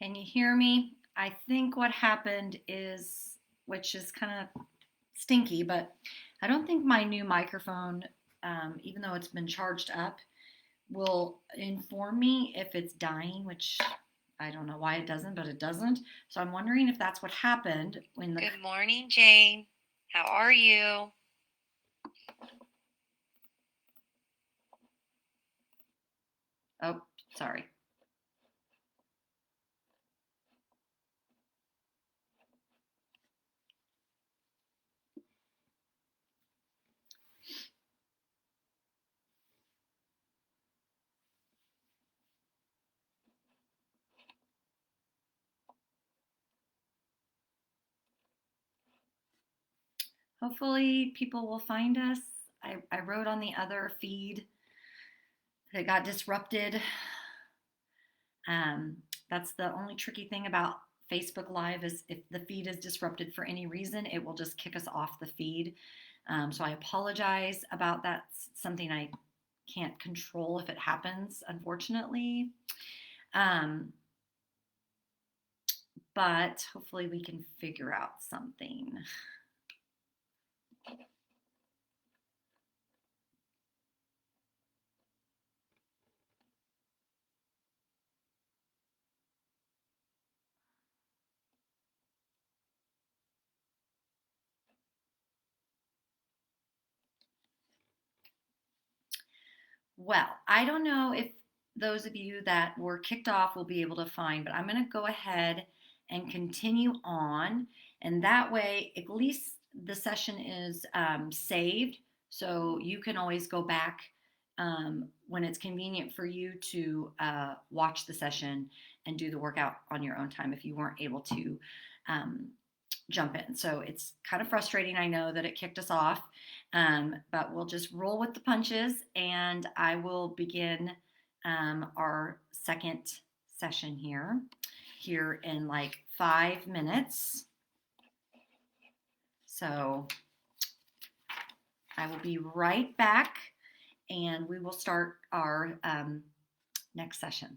Can you hear me? I think what happened is, which is kind of stinky, but I don't think my new microphone, even though it's been charged up, will inform me if it's dying, which I don't know why it doesn't, but it doesn't. So I'm wondering if that's what happened when the. Good morning, Jane. How are you? Oh, sorry. Hopefully, people will find us. I wrote on the other feed that it got disrupted. Um, that's the only tricky thing about Facebook Live is if the feed is disrupted for any reason, it will just kick us off the feed. So I apologize about that. It's something I can't control if it happens, unfortunately. Um, but hopefully we can figure out something. Well, I don't know if those of you that were kicked off will be able to find, but I'm going to go ahead and continue on. And that way, at least the session is saved. So you can always go back when it's convenient for you to watch the session and do the workout on your own time if you weren't able to um, jump in. So it's kind of frustrating. I know that it kicked us off, but we'll just roll with the punches and I will begin our second session here in like 5 minutes. So I will be right back and we will start our next session.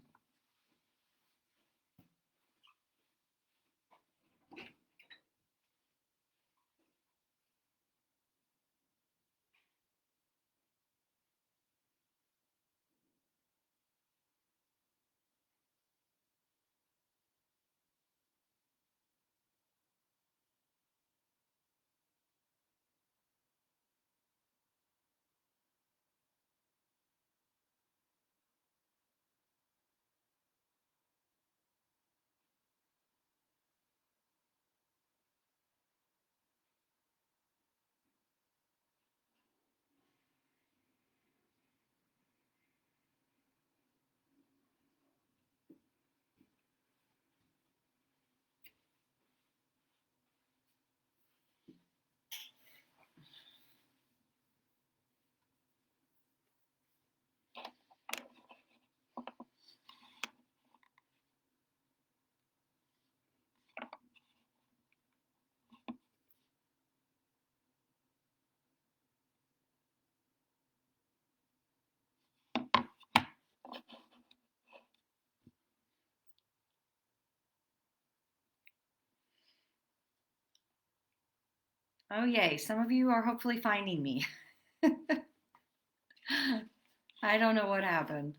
Oh, yay. Some of you are hopefully finding me. I don't know what happened.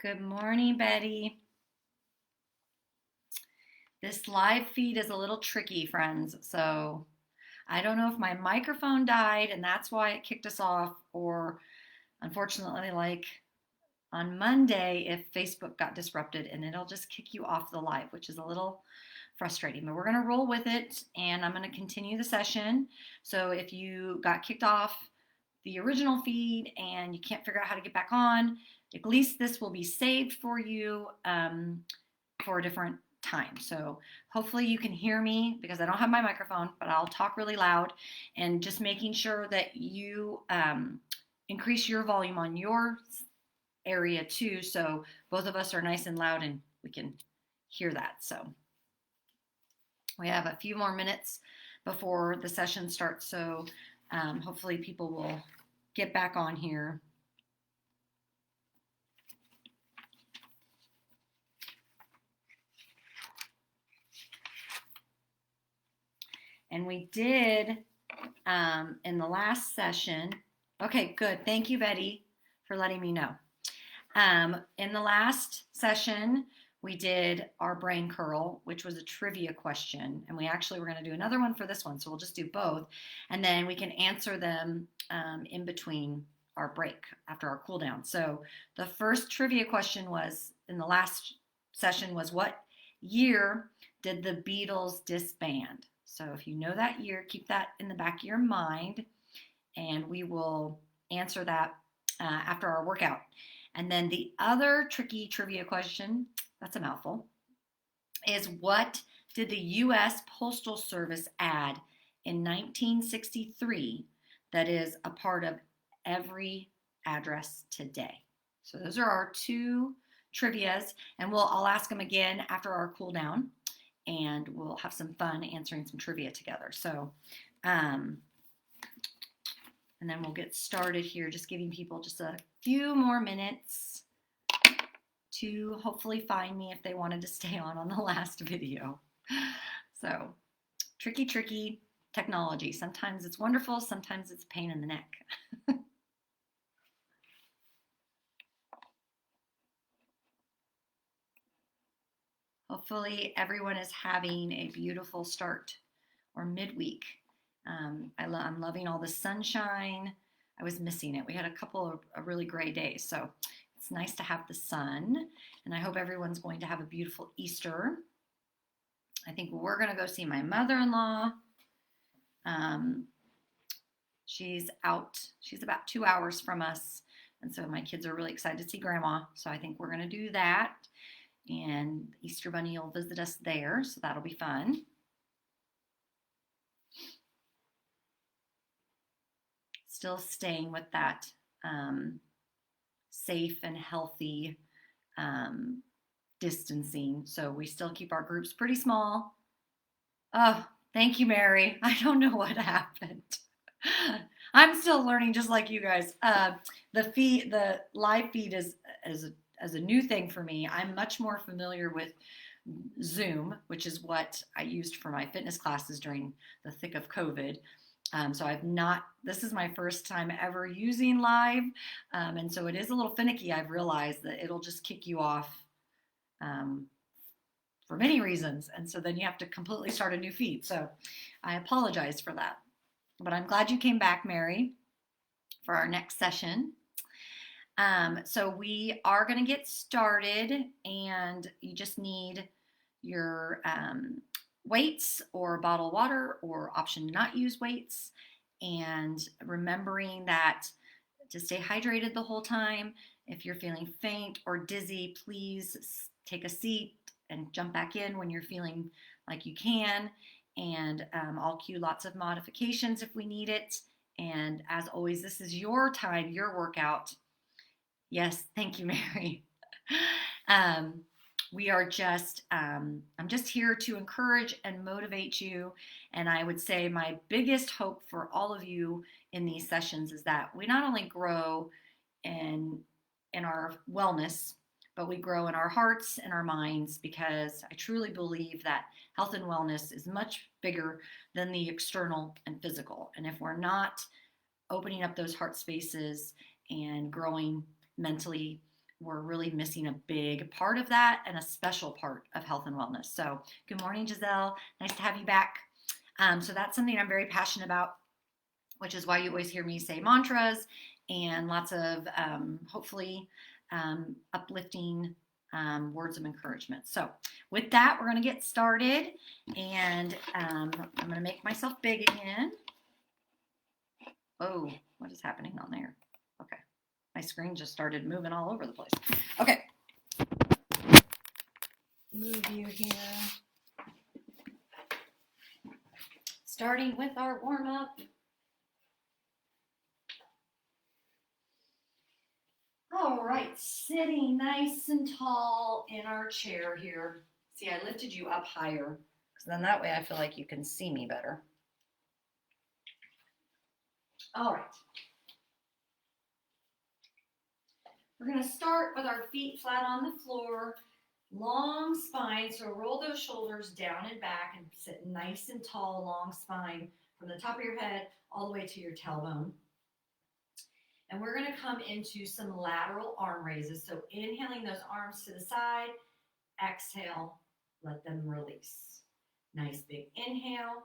Good morning, Betty. This live feed is a little tricky, friends. So I don't know if my microphone died and that's why it kicked us off, or unfortunately, like on Monday, if Facebook got disrupted and it'll just kick you off the live, which is a little frustrating. But we're going to roll with it and I'm going to continue the session. So if you got kicked off the original feed and you can't figure out how to get back on, at least this will be saved for you for a different time. So hopefully you can hear me because I don't have my microphone, but I'll talk really loud and just making sure that you increase your volume on your area too, so both of us are nice and loud and we can hear that. So we have a few more minutes before the session starts, so hopefully people will get back on here. And we did in the last session. Okay, good. Thank you, Betty, for letting me know. In the last session, we did our brain curl, which was a trivia question. And we actually were going to do another one for this one. So we'll just do both. And then we can answer them in between our break after our cool down. So the first trivia question was in the last session was, what year did the Beatles disband? So if you know that year, keep that in the back of your mind, and we will answer that after our workout. And then the other tricky trivia question, that's a mouthful, is what did the U.S. Postal Service add in 1963 that is a part of every address today? So those are our two trivias, and I'll ask them again after our cool down, and we'll have some fun answering some trivia together. So, and then we'll get started here, just giving people just a few more minutes to hopefully find me if they wanted to stay on the last video. So, tricky technology. Sometimes it's wonderful, sometimes it's a pain in the neck. Hopefully everyone is having a beautiful start or midweek. I'm loving all the sunshine. I was missing it. We had a couple of really gray days, so it's nice to have the sun. And I hope everyone's going to have a beautiful Easter. I think we're going to go see my mother-in-law. She's out. She's about 2 hours from us. And so my kids are really excited to see Grandma. So I think we're going to do that. And Easter Bunny will visit us there, so that'll be fun. Still staying with that safe and healthy distancing. So we still keep our groups pretty small. Oh, thank you, Mary. I don't know what happened. I'm still learning just like you guys. The live feed is a new thing for me. I'm much more familiar with Zoom, which is what I used for my fitness classes during the thick of COVID. So this is my first time ever using live. And so it is a little finicky. I've realized that it'll just kick you off for many reasons. And so then you have to completely start a new feed. So I apologize for that. But I'm glad you came back, Mary, for our next session. So we are going to get started, and you just need your weights or a bottle of water, or option to not use weights, and remembering that to stay hydrated the whole time. If you're feeling faint or dizzy, please take a seat and jump back in when you're feeling like you can, and I'll cue lots of modifications if we need it. And as always, this is your time, your workout. Yes, thank you, Mary. We are just, I'm just here to encourage and motivate you. And I would say my biggest hope for all of you in these sessions is that we not only grow in our wellness, but we grow in our hearts and our minds, because I truly believe that health and wellness is much bigger than the external and physical. And if we're not opening up those heart spaces and growing mentally, we're really missing a big part of that, and a special part of health and wellness. So good morning, Giselle. Nice to have you back. So that's something I'm very passionate about, which is why you always hear me say mantras and lots of hopefully uplifting words of encouragement. So with that, we're going to get started, and I'm going to make myself big again. Oh, what is happening on there? Okay. My screen just started moving all over the place. Okay. Move you here. Starting with our warm-up. sitting nice and tall in our chair here. See, I lifted you up higher, because then that way I feel like you can see me better. All right. We're going to start with our feet flat on the floor, long spine. So roll those shoulders down and back and sit nice and tall, long spine from the top of your head all the way to your tailbone. And we're going to come into some lateral arm raises. So inhaling those arms to the side, exhale, let them release. Nice big inhale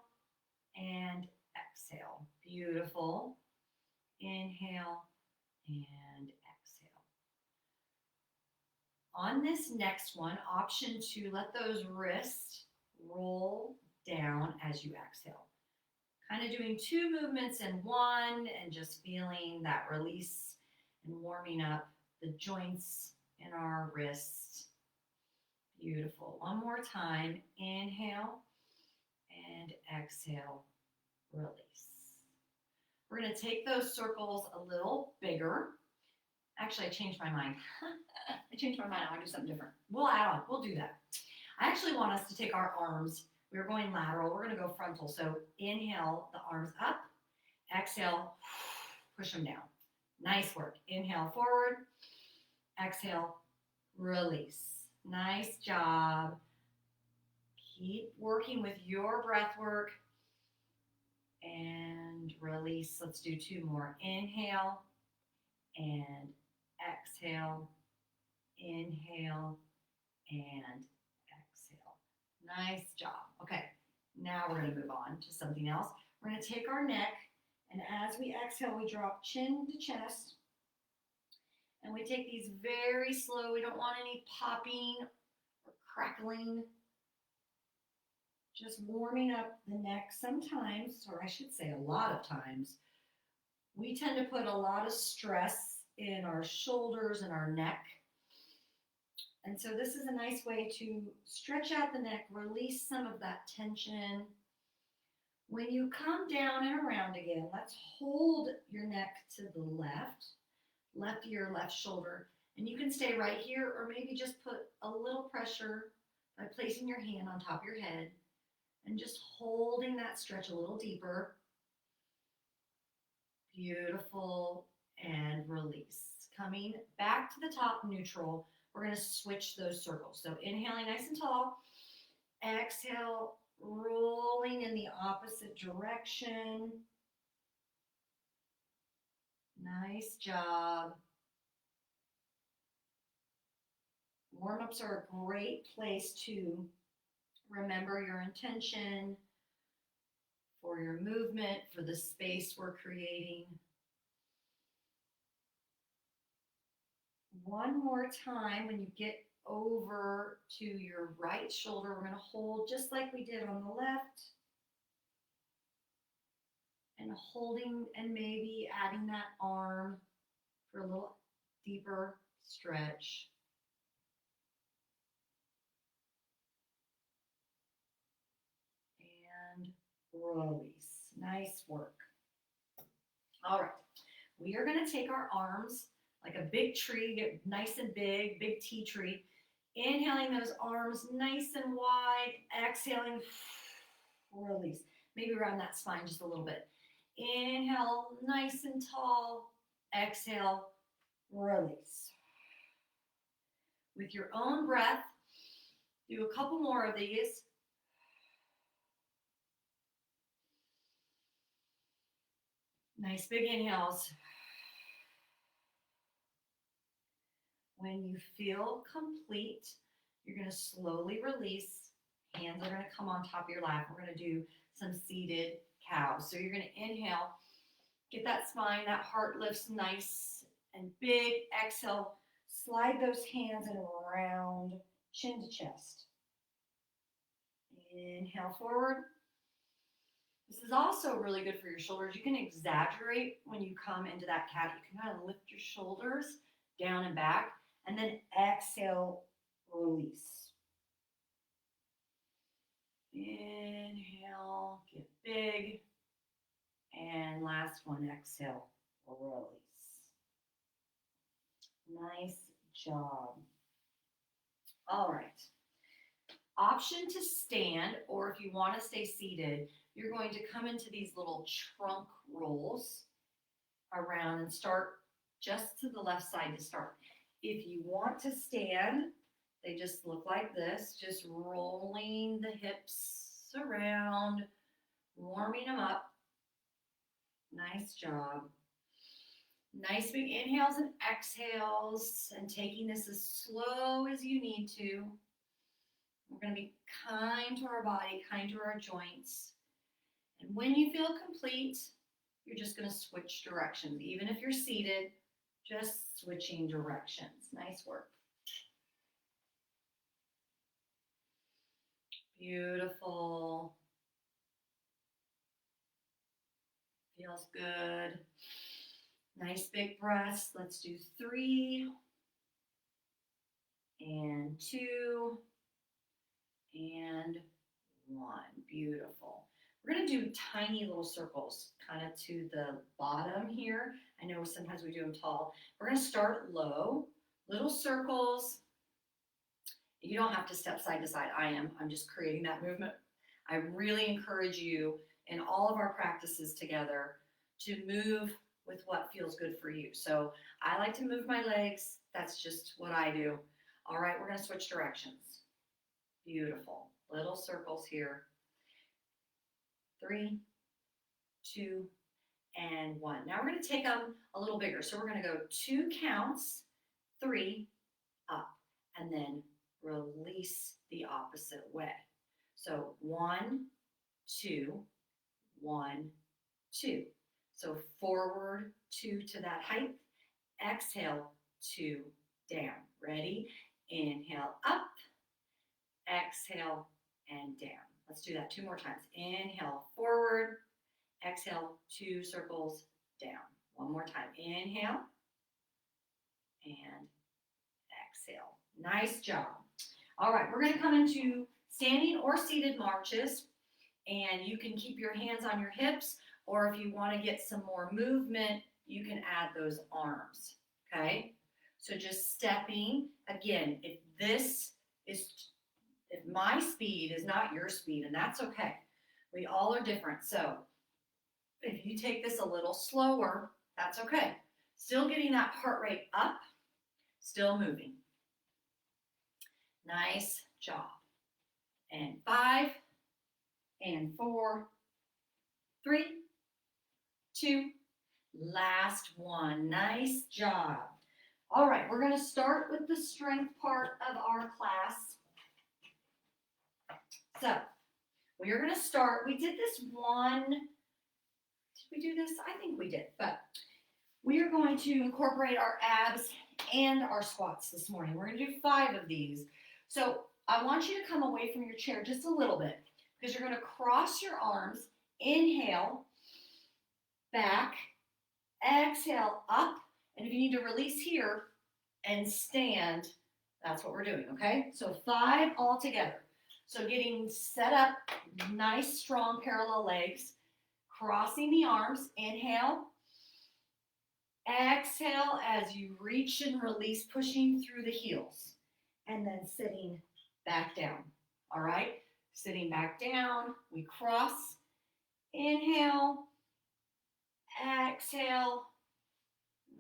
and exhale. Beautiful. Inhale and exhale. On this next one, option 2, let those wrists roll down as you exhale. Kind of doing 2 movements in one and just feeling that release and warming up the joints in our wrists. Beautiful. One more time. Inhale and exhale. Release. We're going to take those circles a little bigger. Actually, I changed my mind. I changed my mind. I want to do something different. We'll add on. We'll do that. I actually want us to take our arms. We're going lateral. We're going to go frontal. So inhale, the arms up. Exhale, push them down. Nice work. Inhale, forward. Exhale, release. Nice job. Keep working with your breath work. And release. Let's do 2 more. Inhale and exhale. Inhale and exhale. Nice job. Okay, now we're going to move on to something else. We're going to take our neck, and as we exhale, we drop chin to chest. And we take these very slow. We don't want any popping or crackling. Just warming up the neck sometimes, or I should say a lot of times. We tend to put a lot of stress in our shoulders and our neck. And so this is a nice way to stretch out the neck, release some of that tension. When you come down and around again, let's hold your neck to the left ear, left shoulder. And you can stay right here, or maybe just put a little pressure by placing your hand on top of your head and just holding that stretch a little deeper. Beautiful. And release. Coming back to the top, neutral. We're going to switch those circles. So inhaling nice and tall. Exhale, rolling in the opposite direction. Nice job. Warm-ups are a great place to remember your intention for your movement, for the space we're creating. One more time. When you get over to your right shoulder, we're going to hold just like we did on the left. And holding and maybe adding that arm for a little deeper stretch. And release. Nice work. All right. We are going to take our arms like a big tree, get nice and big, big tea tree. Inhaling those arms nice and wide. Exhaling, release. Maybe around that spine just a little bit. Inhale, nice and tall. Exhale, release. With your own breath, do a couple more of these. Nice big inhales. When you feel complete, you're going to slowly release. Hands are going to come on top of your lap. We're going to do some seated cows. So you're going to inhale, get that spine, that heart lifts nice and big. Exhale, slide those hands in around chin to chest. Inhale forward. This is also really good for your shoulders. You can exaggerate when you come into that cat. You can kind of lift your shoulders down and back, and then exhale, release. Inhale, get big, and last one, exhale, release. Nice job. All right. Option to stand, or if you want to stay seated, you're going to come into these little trunk rolls around and start just to the left side to start. If you want to stand, they just look like this, just rolling the hips around, warming them up. Nice job. Nice big inhales and exhales, and taking this as slow as you need to. We're going to be kind to our body, kind to our joints. And when you feel complete, you're just going to switch directions. Even if you're seated, just switching directions. Nice work. Beautiful. Feels good. Nice big breaths. Let's do 3 and 2 and 1. Beautiful. We're going to do tiny little circles kind of to the bottom here. I know sometimes we do them tall. We're going to start low, little circles. You don't have to step side to side. I'm just creating that movement. I really encourage you in all of our practices together to move with what feels good for you. So I like to move my legs. That's just what I do. All right, we're going to switch directions. Beautiful. Little circles here. 3, 2, and 1. Now we're going to take them a little bigger. So we're going to go 2 counts, 3, up, and then release the opposite way. So 1, 2, 1, 2. So forward 2 to that height. Exhale 2 down. Ready? Inhale up. Exhale and down. Let's do that 2 more times. Inhale forward. Exhale 2 circles down. 1 more time. Inhale and exhale. Nice job. All right, we're going to come into standing or seated marches, and you can keep your hands on your hips, or if you want to get some more movement, you can add those arms, okay? So just stepping, again, if my speed is not your speed, and that's okay. We all are different. So if you take this a little slower, that's okay. Still getting that heart rate up, still moving. Nice job. And 5, and 4, 3, 2, last one. Nice job. All right, we're going to start with the strength part of our class. So we are going to start. We did this one. Did we do this? I think we did. But we are going to incorporate our abs and our squats this morning. We're going to do 5 of these. So I want you to come away from your chair just a little bit, because you're going to cross your arms. Inhale, back, exhale, up. And if you need to release here and stand, that's what we're doing, okay? So 5 all together. So getting set up, nice, strong, parallel legs. Crossing the arms. Inhale. Exhale as you reach and release, pushing through the heels. And then sitting back down. All right? Sitting back down. We cross. Inhale. Exhale.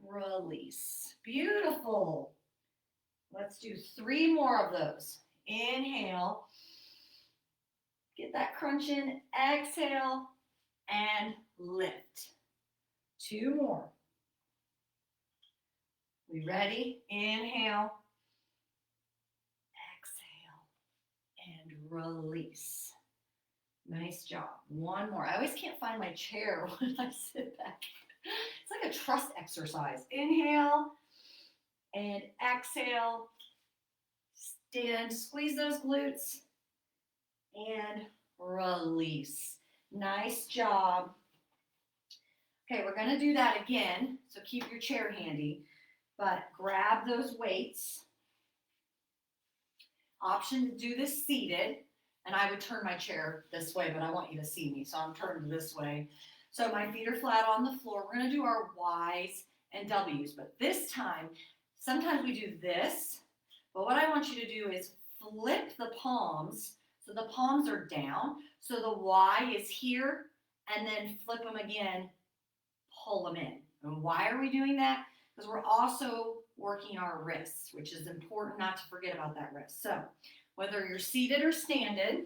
Release. Beautiful. Let's do 3 more of those. Inhale. Get that crunch in. Exhale. And lift. 2 more. We ready? Inhale. Exhale. And release. Nice job. 1 more. I always can't find my chair when I sit back. It's like a trust exercise. Inhale and exhale. Stand, squeeze those glutes, and release. Nice job. Okay, we're going to do that again, so keep your chair handy, but grab those weights. Option to do this seated, and I would turn my chair this way, but I want you to see me, so I'm turned this way. So my feet are flat on the floor. We're going to do our Y's and W's, but this time, Sometimes we do this, but what I want you to do is flip the palms so the palms are down. So the Y is here, and then flip them again, pull them in. And why are we doing that? Because we're also working our wrists, which is important not to forget about that wrist. So whether you're seated or standing,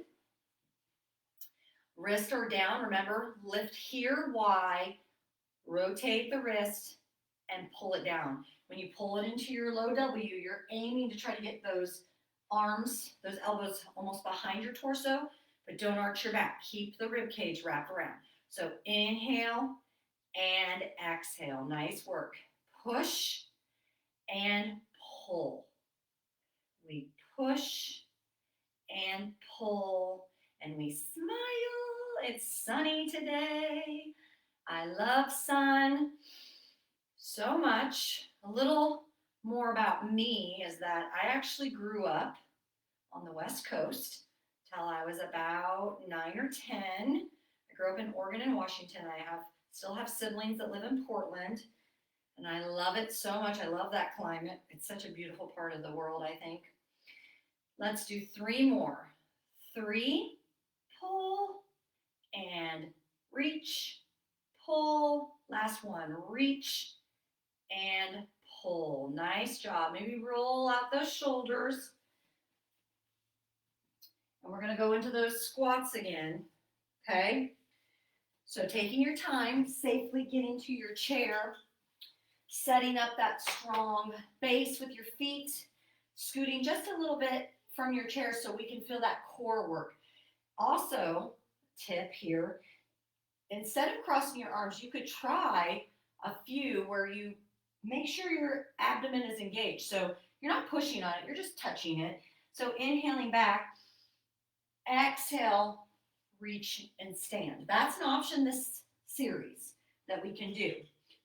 wrists are down. Remember, lift here, Y, rotate the wrist, and pull it down. When you pull it into your low W, you're aiming to try to get those arms, those elbows almost behind your torso, but don't arch your back. Keep the rib cage wrapped around. So inhale and exhale. Nice work. Push and pull. We push and pull, and we smile. It's sunny today. I love sun so much. A little more about me is that I actually grew up on the West Coast till I was about 9 or 10. I grew up in Oregon and Washington. Still have siblings that live in Portland, and I love it so much. I love that climate. It's such a beautiful part of the world, I think. Let's do 3 more. 3, pull, and reach, pull. Last one, reach, and pull. Nice job. Maybe roll out those shoulders. And we're going to go into those squats again. Okay? So taking your time, safely getting to your chair, setting up that strong base with your feet, scooting just a little bit from your chair so we can feel that core work. Also, tip here, instead of crossing your arms, you could try a few where you make sure your abdomen is engaged. So you're not pushing on it, you're just touching it. So inhaling back, exhale, reach and stand. That's an option this series that we can do.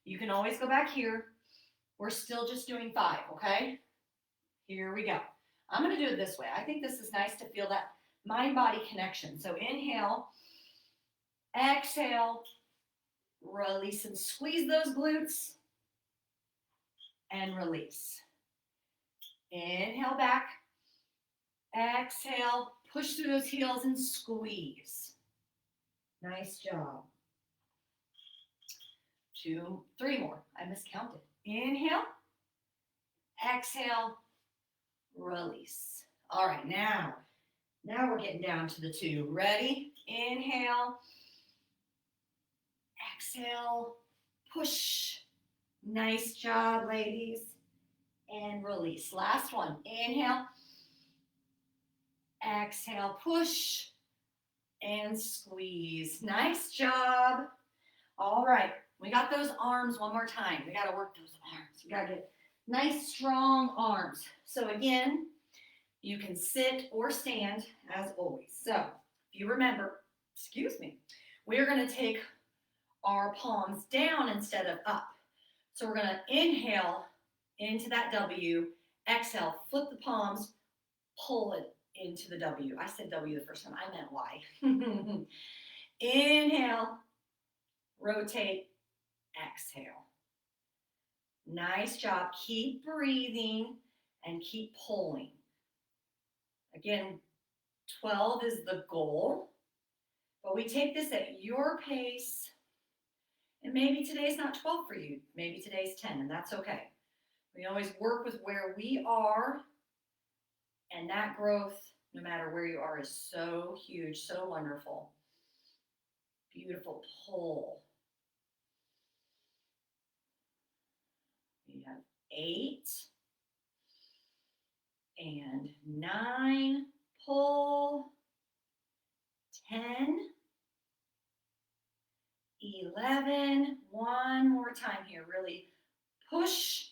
You can always go back here. We're still just doing 5, okay? Here we go. I'm going to do it this way. I think this is nice to feel that mind-body connection. So inhale, exhale, release and squeeze those glutes, and release. Inhale back, exhale, push through those heels and squeeze. Nice job. 2, 3 more. I miscounted. Inhale, exhale, release. All right, now we're getting down to the 2. Ready? Inhale, exhale, push. Nice job, ladies. And release. Last one. Inhale, exhale, push, and squeeze. Nice job. All right, we got those arms one more time. We got to work those arms. We got to get nice, strong arms. So again, you can sit or stand as always. So if you remember, we're going to take our palms down instead of up. So we're going to inhale into that W, exhale, flip the palms, pull it into the W. I said W the first time, I meant Y. Inhale, rotate, exhale. Nice job. Keep breathing and keep pulling. Again, 12 is the goal, but we take this at your pace. And maybe today's not 12 for you. Maybe today's 10, and that's okay. We always work with where we are, and that growth, no matter where you are, is so huge, so wonderful. Beautiful pull. We have 8 and 9, pull, 10, 11, one more time here, really push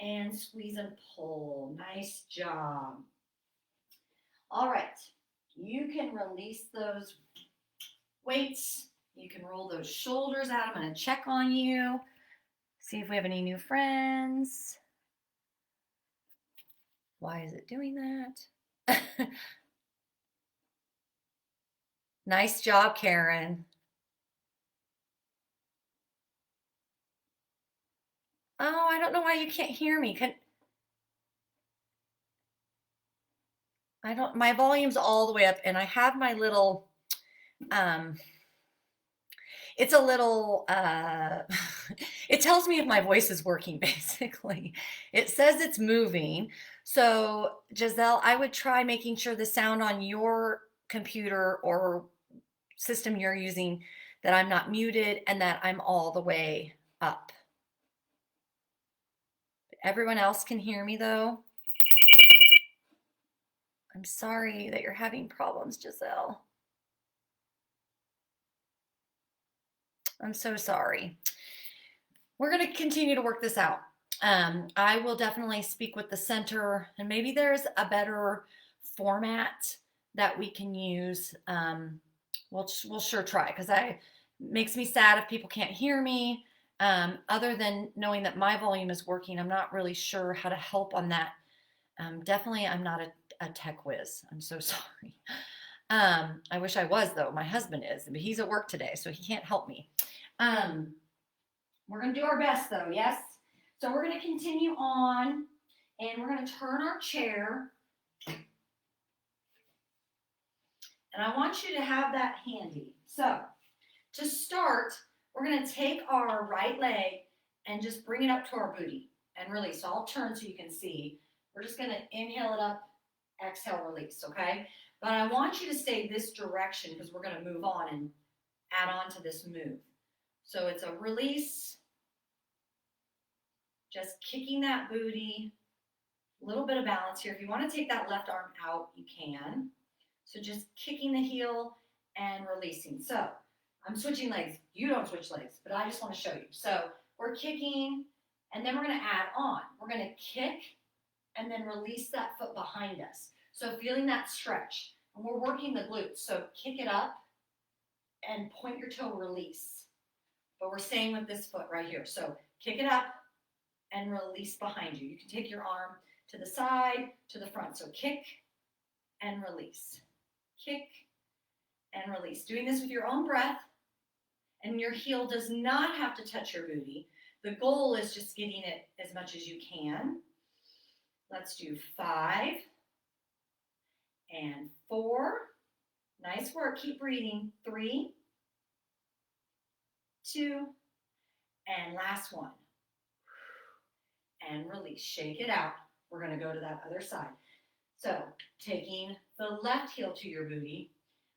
and squeeze and pull. Nice job. All right, you can release those weights. You can roll those shoulders out. I'm going to check on you, see if we have any new friends. Why is it doing that? Nice job, Karen. Oh, I don't know why you can't hear me. my volume's all the way up and I have my little, um, it's a little, it tells me if my voice is working basically. It says it's moving. So Giselle, I would try making sure the sound on your computer or system you're using, that I'm not muted and that I'm all the way up. Everyone else can hear me though. I'm sorry that you're having problems, Giselle. I'm so sorry. We're going to continue to work this out. I will definitely speak with the center, and maybe there's a better format that we can use. We'll sure try, because it makes me sad if people can't hear me. Other than knowing that my volume is working, I'm not really sure how to help on that. Definitely, I'm not a tech whiz. I'm so sorry. I wish I was, though. My husband is, but he's at work today, so he can't help me. We're going to do our best, though, yes? So we're going to continue on, and we're going to turn our chair. And I want you to have that handy. So to start, we're going to take our right leg and just bring it up to our booty and release. So I'll turn so you can see. We're just going to inhale it up, exhale, release, okay? But I want you to stay this direction because we're going to move on and add on to this move. So it's a release, just kicking that booty, a little bit of balance here. If you want to take that left arm out, you can. So just kicking the heel and releasing. So I'm switching legs. You don't switch legs, but I just want to show you. So we're kicking, and then we're going to add on. We're going to kick and then release that foot behind us. So feeling that stretch. And we're working the glutes. So kick it up and point your toe, release. But we're staying with this foot right here. So kick it up and release behind you. You can take your arm to the side, to the front. So kick and release. Kick and release. Doing this with your own breath, and your heel does not have to touch your booty. The goal is just getting it as much as you can. Let's do 5 and 4. Nice work. Keep breathing. 3, 2, and last one. And release. Shake it out. We're going to go to that other side. So taking the left heel to your booty,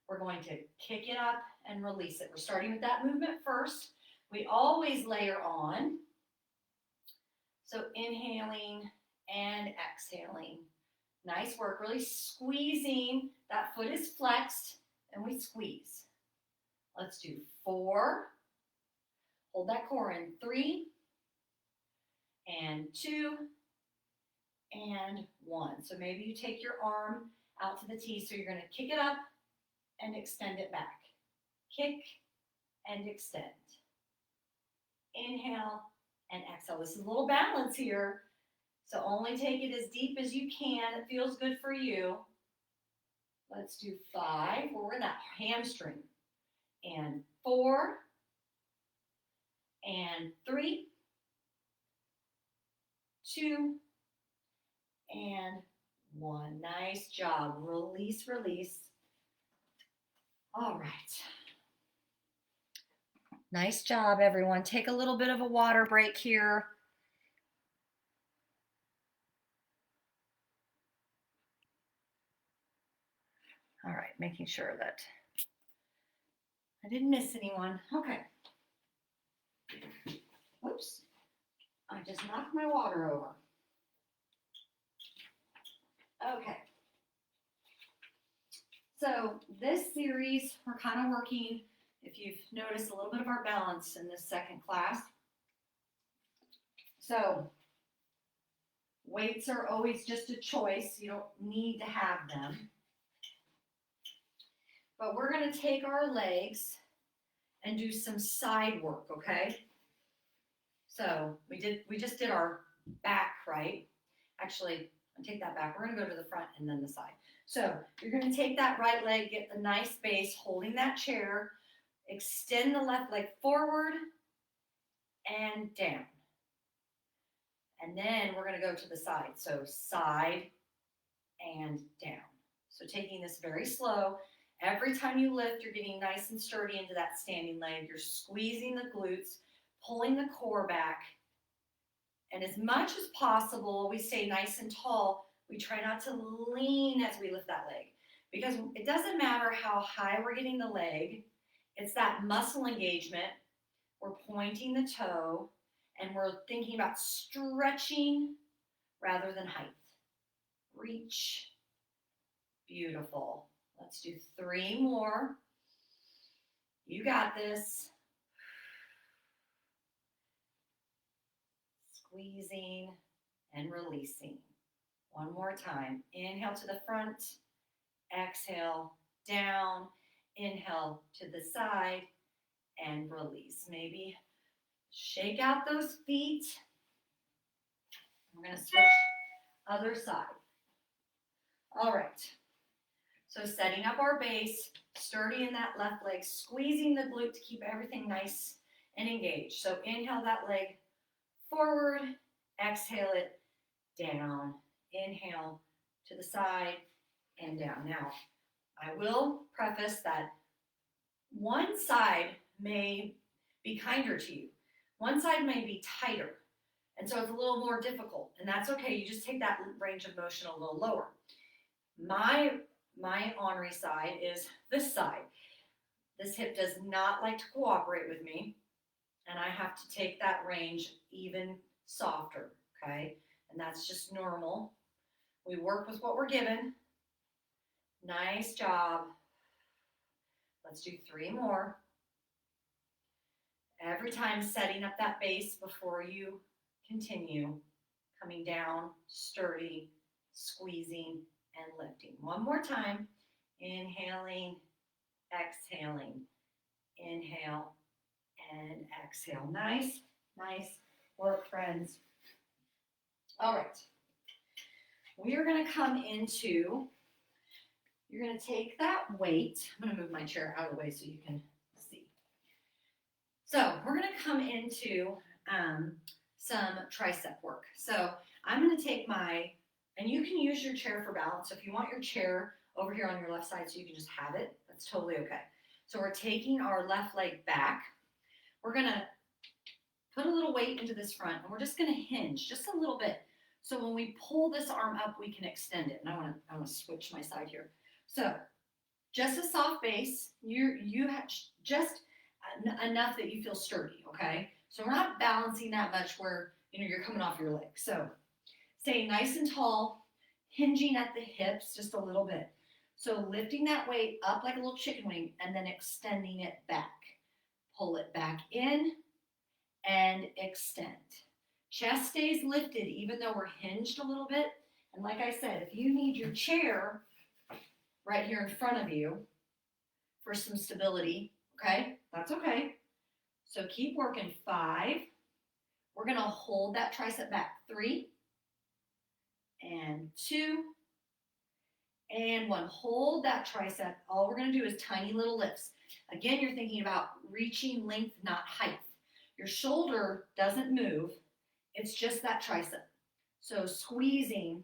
we're going to kick it up and release it. We're starting with that movement first. We always layer on. So inhaling and exhaling. Nice work. Really squeezing. That foot is flexed and we squeeze. Let's do 4. Hold that core in. 3 and 2 and 1. So maybe you take your arm out to the T. So you're going to kick it up and extend it back. Kick and extend. Inhale and exhale. This is a little balance here. So only take it as deep as you can. It feels good for you. Let's do 5. We're in that hamstring. And 4 and 3, 2, and 1. Nice job. Release, release. All right. Nice job, everyone. Take a little bit of a water break here. All right, making sure that I didn't miss anyone. Okay. Oops. I just knocked my water over. Okay. So this series, we're kind of working, if you've noticed, a little bit of our balance in this second class. So weights are always just a choice. You don't need to have them. But we're going to take our legs and do some side work, okay? So we just did our back, right? Actually, I'll take that back. We're going to go to the front and then the side. So you're going to take that right leg, get a nice base, holding that chair, extend the left leg forward and down. And then we're going to go to the side. So side and down. So taking this very slow. Every time you lift, you're getting nice and sturdy into that standing leg. You're squeezing the glutes, pulling the core back. And as much as possible, we stay nice and tall. We try not to lean as we lift that leg because it doesn't matter how high we're getting the leg. It's that muscle engagement. We're pointing the toe and we're thinking about stretching rather than height. Reach. Beautiful. Let's do 3 more. You got this. Squeezing and releasing. One more time. Inhale to the front. Exhale down. Inhale to the side and release. Maybe shake out those feet. We're going to switch other side. All right. So setting up our base, sturdy in that left leg, squeezing the glute to keep everything nice and engaged. So inhale that leg forward, exhale it down. Inhale to the side and down. Now, I will preface that one side may be kinder to you. One side may be tighter. And so it's a little more difficult. And that's okay. You just take that range of motion a little lower. My ornery side is this side. This hip does not like to cooperate with me, and I have to take that range even softer, okay? And that's just normal. We work with what we're given. Nice job. Let's do 3 more. Every time setting up that base before you continue, coming down, sturdy, squeezing, and lifting. One more time. Inhaling, exhaling. Inhale and exhale. Nice, nice work, friends. All right. We are going to come into, you're going to take that weight. I'm going to move my chair out of the way so you can see. So we're going to come into some tricep work. So I'm going to take and you can use your chair for balance. So if you want your chair over here on your left side so you can just have it, that's totally okay. So we're taking our left leg back. We're going to put a little weight into this front, and we're just going to hinge just a little bit. So when we pull this arm up, we can extend it. And I want to switch my side here. So just a soft base. You have just enough that you feel sturdy, okay? So we're not balancing that much where you're coming off your leg. So staying nice and tall, hinging at the hips just a little bit. So lifting that weight up like a little chicken wing and then extending it back. Pull it back in and extend. Chest stays lifted even though we're hinged a little bit. And like I said, if you need your chair right here in front of you for some stability, okay, that's okay. So keep working. 5. We're going to hold that tricep back. 3 and 2 and 1. Hold that tricep. All we're going to do is tiny little lifts. Again, you're thinking about reaching length, not height. Your shoulder doesn't move. It's just that tricep. So squeezing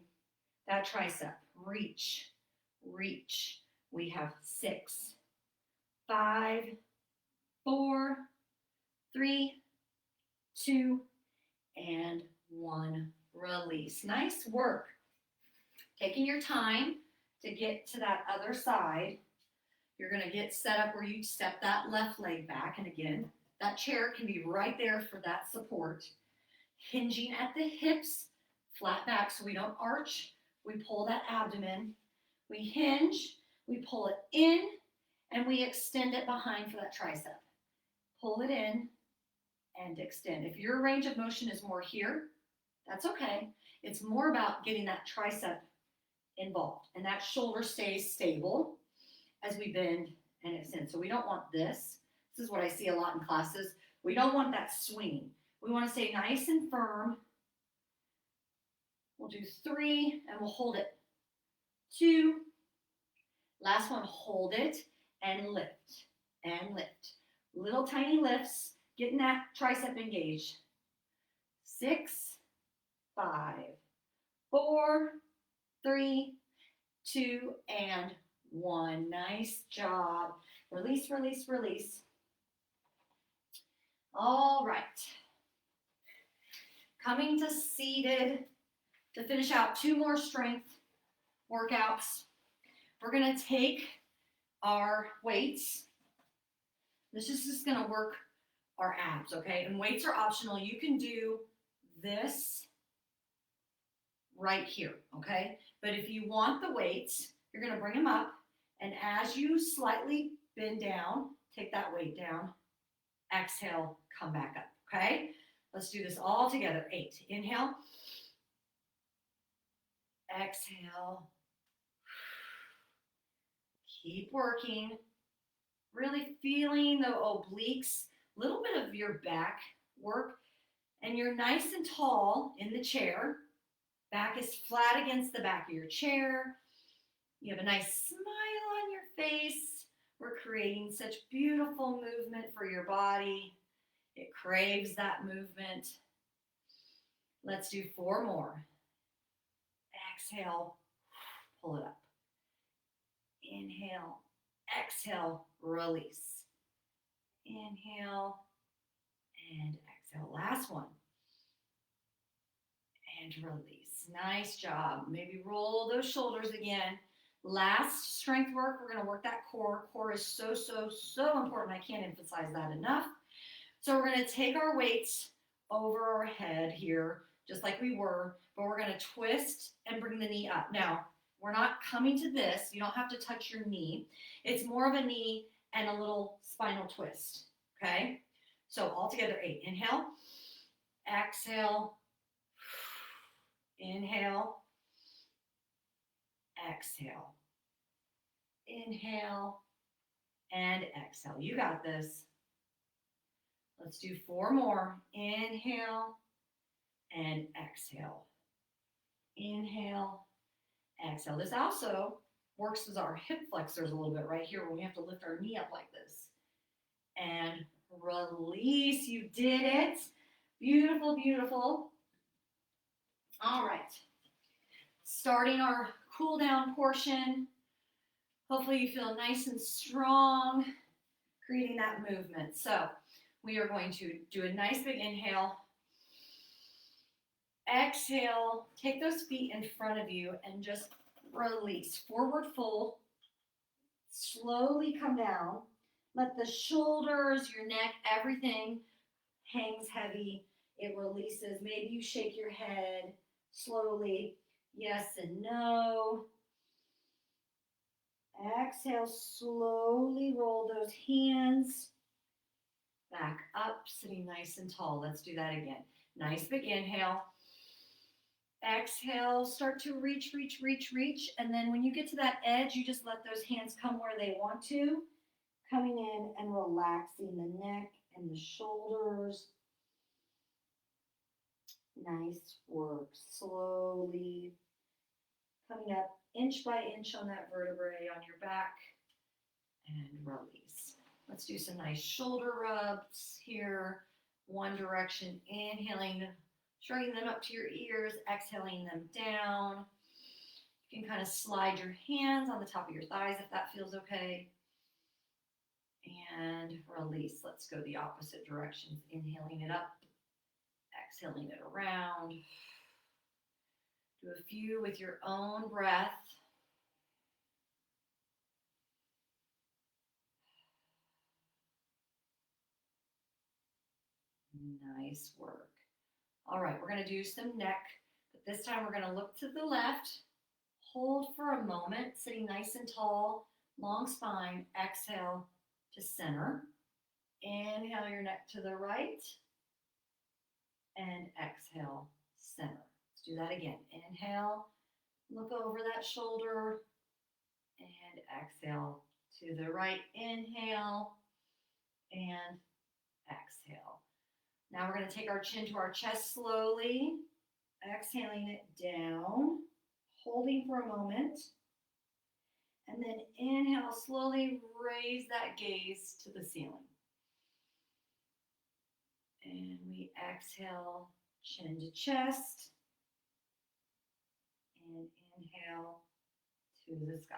that tricep. Reach, reach. We have 6, 5, 4, 3, 2, and 1. Release. Nice work. Taking your time to get to that other side. You're going to get set up where you step that left leg back. And again, that chair can be right there for that support. Hinging at the hips, flat back so we don't arch. We pull that abdomen. We hinge, we pull it in, and we extend it behind for that tricep. Pull it in and extend. If your range of motion is more here, that's okay. It's more about getting that tricep involved. And that shoulder stays stable as we bend and extend. So we don't want this. This is what I see a lot in classes. We don't want that swinging. We want to stay nice and firm. We'll do 3 and we'll hold it. 2. Last one, hold it and lift and lift. Little tiny lifts, getting that tricep engaged. 6, 5, 4, 3, 2, and 1. Nice job. Release, release, release. All right. Coming to seated to finish out 2 more strength workouts. We're going to take our weights. This is just going to work our abs, okay? And weights are optional. You can do this right here, okay? But if you want the weights, you're going to bring them up, and as you slightly bend down, take that weight down, exhale, come back up, okay? Let's do this all together. 8. Inhale. Exhale. Keep working. Really feeling the obliques, a little bit of your back work. And you're nice and tall in the chair. Back is flat against the back of your chair. You have a nice smile on your face. We're creating such beautiful movement for your body. It craves that movement. Let's do 4 more. Exhale, pull it up. Inhale, exhale, release. Inhale and exhale. Last one. And release. Nice job. Maybe roll those shoulders again. Last strength work, we're going to work that core. Core is so, so, so important. I can't emphasize that enough. So we're going to take our weights over our head here, just like we were, but we're going to twist and bring the knee up. Now, we're not coming to this. You don't have to touch your knee. It's more of a knee and a little spinal twist, okay? So all together, 8. Inhale, exhale, inhale, exhale, inhale, and exhale. You got this. Let's do 4 more. Inhale and exhale. Inhale, exhale. This also works as our hip flexors a little bit right here when we have to lift our knee up like this. And release. You did it. Beautiful, beautiful. All right. Starting our cool down portion. Hopefully you feel nice and strong, creating that movement. So we are going to do a nice big inhale. Exhale, take those feet in front of you and just release. Forward fold. Slowly come down. Let the shoulders, your neck, everything hangs heavy. It releases. Maybe you shake your head slowly. Yes and no. Exhale, slowly roll those hands back up, sitting nice and tall. Let's do that again. Nice big inhale. Exhale, start to reach, reach, reach, reach. And then when you get to that edge, you just let those hands come where they want to. Coming in and relaxing the neck and the shoulders. Nice work. Slowly coming up inch by inch on that vertebrae on your back. And release. Let's do some nice shoulder rubs here. One direction, inhaling, shrugging them up to your ears, exhaling them down. You can kind of slide your hands on the top of your thighs if that feels okay. And release. Let's go the opposite directions. Inhaling it up, exhaling it around. Do a few with your own breath. Nice work. All right, we're going to do some neck, but this time we're going to look to the left. Hold for a moment, sitting nice and tall, long spine. Exhale to center. Inhale your neck to the right. And exhale, center. Let's do that again. Inhale, look over that shoulder. And exhale to the right. Inhale and exhale. Now we're going to take our chin to our chest slowly, exhaling it down, holding for a moment, and then inhale, slowly raise that gaze to the ceiling. And we exhale, chin to chest, and inhale to the sky.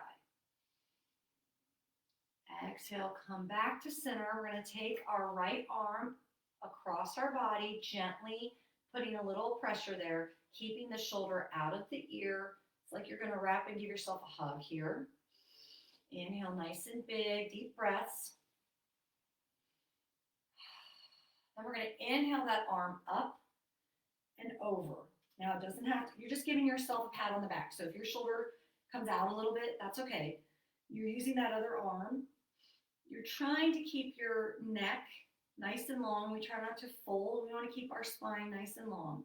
Exhale, come back to center. We're going to take our right arm across our body, gently putting a little pressure there, keeping the shoulder out of the ear. It's like you're going to wrap and give yourself a hug here. Inhale, nice and big, deep breaths. Then we're going to inhale that arm up and over. Now it doesn't have to, you're just giving yourself a pat on the back. So if your shoulder comes out a little bit, that's okay. You're using that other arm. You're trying to keep your neck nice and long. We try not to fold. We want to keep our spine nice and long.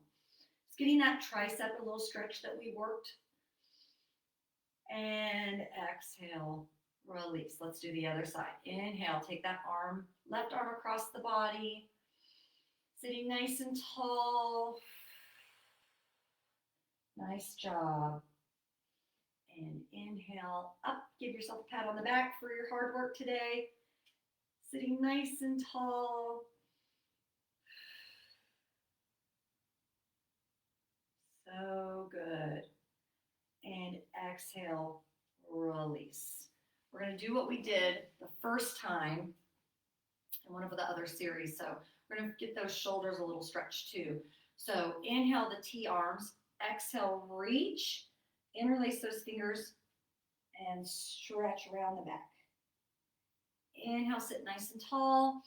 It's getting that tricep a little stretch that we worked. And exhale, release. Let's do the other side. Inhale, take that arm, left arm across the body. Sitting nice and tall. Nice job. And inhale up. Give yourself a pat on the back for your hard work today. Sitting nice and tall. So good. And exhale, release. We're going to do what we did the first time in one of the other series. So we're going to get those shoulders a little stretched too. So inhale the T arms. Exhale, reach. Interlace those fingers and stretch around the back. Inhale, sit nice and tall.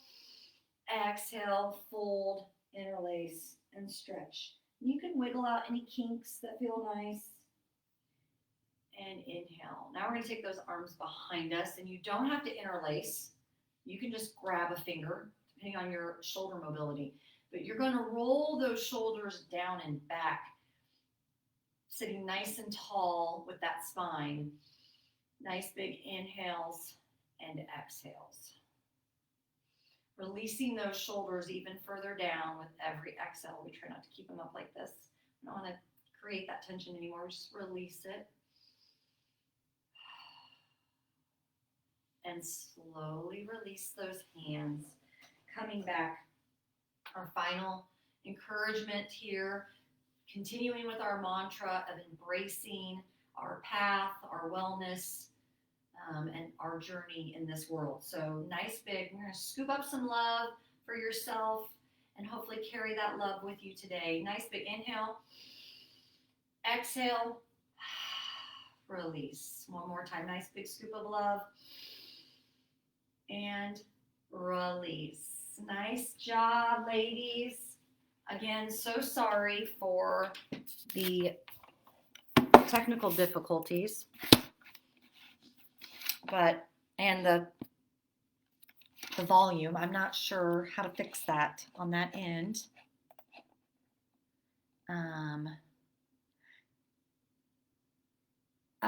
Exhale, fold, interlace, and stretch. You can wiggle out any kinks that feel nice. And inhale. Now we're going to take those arms behind us, and you don't have to interlace. You can just grab a finger, depending on your shoulder mobility. But you're going to roll those shoulders down and back, sitting nice and tall with that spine. Nice big inhales and exhales. Releasing those shoulders even further down with every exhale. We try not to keep them up like this. We don't want to create that tension anymore. Just release it. And slowly release those hands. Coming back, our final encouragement here, continuing with our mantra of embracing our path, our wellness, and our journey in this world. So nice big, we're going to scoop up some love for yourself and hopefully carry that love with you today. Nice big inhale. Exhale. Release. One more time. Nice big scoop of love. And release. Nice job, ladies. Again, so sorry for the technical difficulties, and the volume. I'm not sure how to fix that on that end.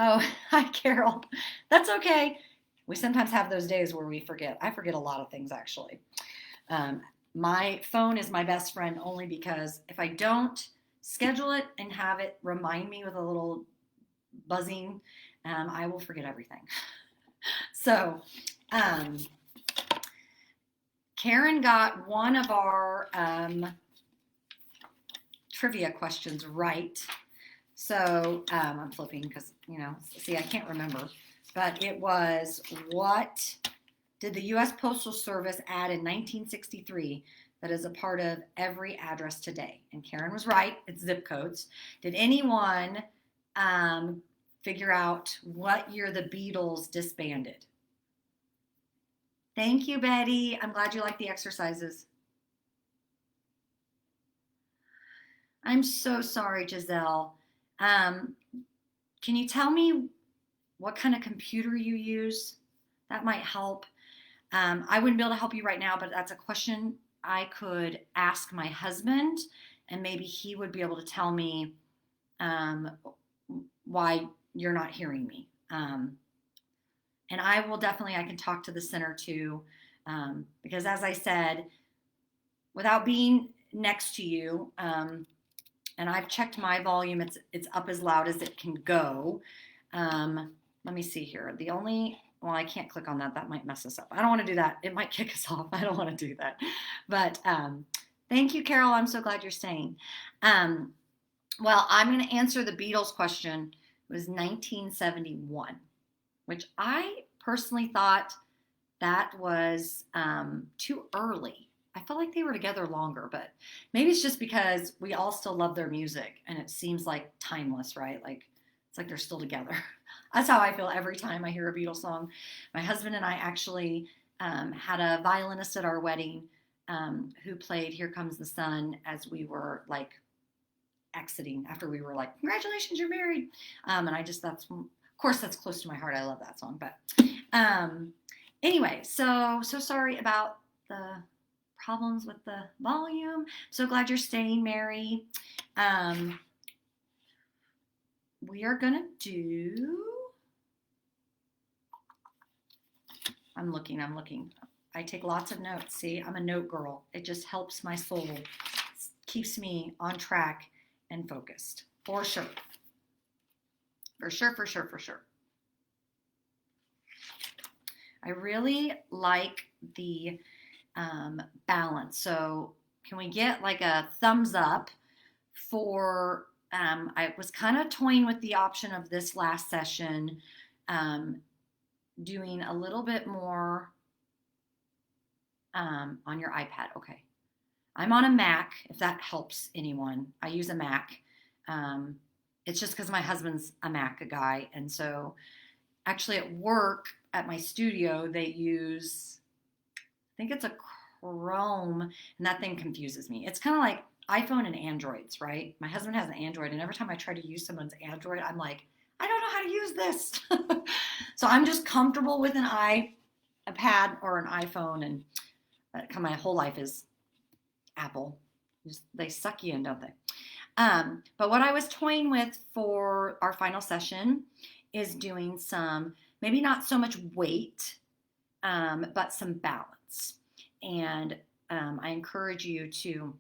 Oh, hi, Carol. That's okay. We sometimes have those days where we forget. I forget a lot of things, actually. My phone is my best friend only because if I don't schedule it and have it remind me with a little buzzing, I will forget everything. So, Karen got one of our trivia questions right. So I'm flipping because, see, I can't remember. But it was, what did the U.S. Postal Service add in 1963 that is a part of every address today? And Karen was right. It's zip codes. Did anyone figure out what year the Beatles disbanded? Thank you, Betty. I'm glad you like the exercises. I'm so sorry, Giselle. Can you tell me what kind of computer you use? That might help. I wouldn't be able to help you right now, but that's a question I could ask my husband, and maybe he would be able to tell me why you're not hearing me. And I can talk to the center too, because as I said, without being next to you, and I've checked my volume, it's up as loud as it can go. Let me see here. I can't click on that. That might mess us up. I don't want to do that. It might kick us off. I don't want to do that. But thank you, Carol. I'm so glad you're staying. Well, I'm going to answer the Beatles question It was 1971, which I personally thought that was too early. I felt like they were together longer, but maybe it's just because we all still love their music and it seems like timeless, right? Like it's like they're still together. That's how I feel every time I hear a Beatles song. My husband and I actually had a violinist at our wedding who played Here Comes the Sun as we were like exiting after we were like, congratulations, you're married. And I just, that's, of course, that's close to my heart. I love that song. But um, anyway, so sorry about the problems with the volume. So glad you're staying, Mary. We are going to do, I'm looking. I take lots of notes. See, I'm a note girl. It just helps my soul, keeps me on track and focused. For sure. For sure. I really like the balance. So can we get like a thumbs up for, I was kind of toying with the option of this last session, doing a little bit more on your iPad. Okay. I'm on a Mac, if that helps anyone. I use a Mac. It's just because my husband's a Mac guy. And so actually at work, at my studio, they use, I think it's a Chrome, and that thing confuses me. It's kind of like iPhone and Androids, right? My husband has an Android, and every time I try to use someone's Android, I'm like, I don't know how to use this. So I'm just comfortable with an iPad or an iPhone, and my whole life is Apple. They suck you in, don't they? But what I was toying with for our final session is doing some, maybe not so much weight, but some balance. And I encourage you to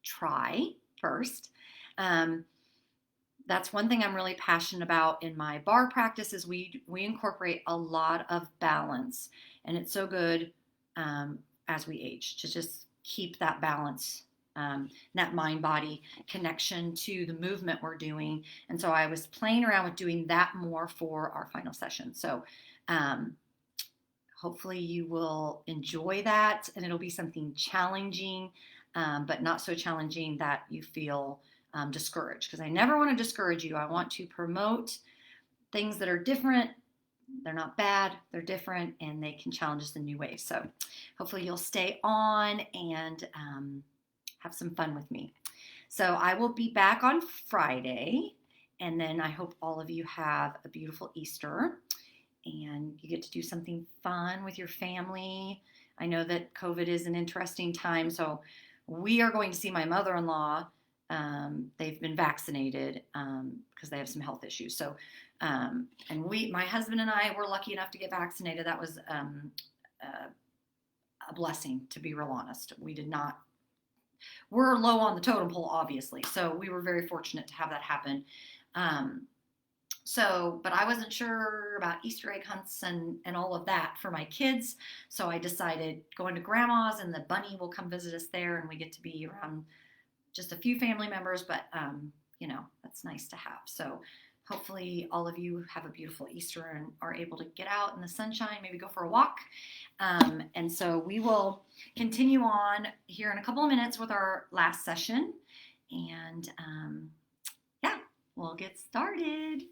try first. That's one thing I'm really passionate about in my bar practice is we incorporate a lot of balance, and it's so good as we age to just keep that balance, that mind-body connection to the movement we're doing. And so I was playing around with doing that more for our final session. So hopefully you will enjoy that, and it'll be something challenging, but not so challenging that you feel discouraged, because I never want to discourage you. I want to promote things that are different. They're not bad, they're different, and they can challenge us in new ways. So hopefully you'll stay on and have some fun with me. So I will be back on Friday, and then I hope all of you have a beautiful Easter and you get to do something fun with your family. I know that COVID is an interesting time, so we are going to see my mother-in-law. They've been vaccinated because they have some health issues. So, and my husband and I were lucky enough to get vaccinated. That was a blessing, to be real honest. We're low on the totem pole, obviously. So we were very fortunate to have that happen. But I wasn't sure about Easter egg hunts and all of that for my kids. So I decided going to grandma's, and the bunny will come visit us there, and we get to be around just a few family members, but that's nice to have. So hopefully all of you have a beautiful Easter and are able to get out in the sunshine, maybe go for a walk. And so we will continue on here in a couple of minutes with our last session. And we'll get started.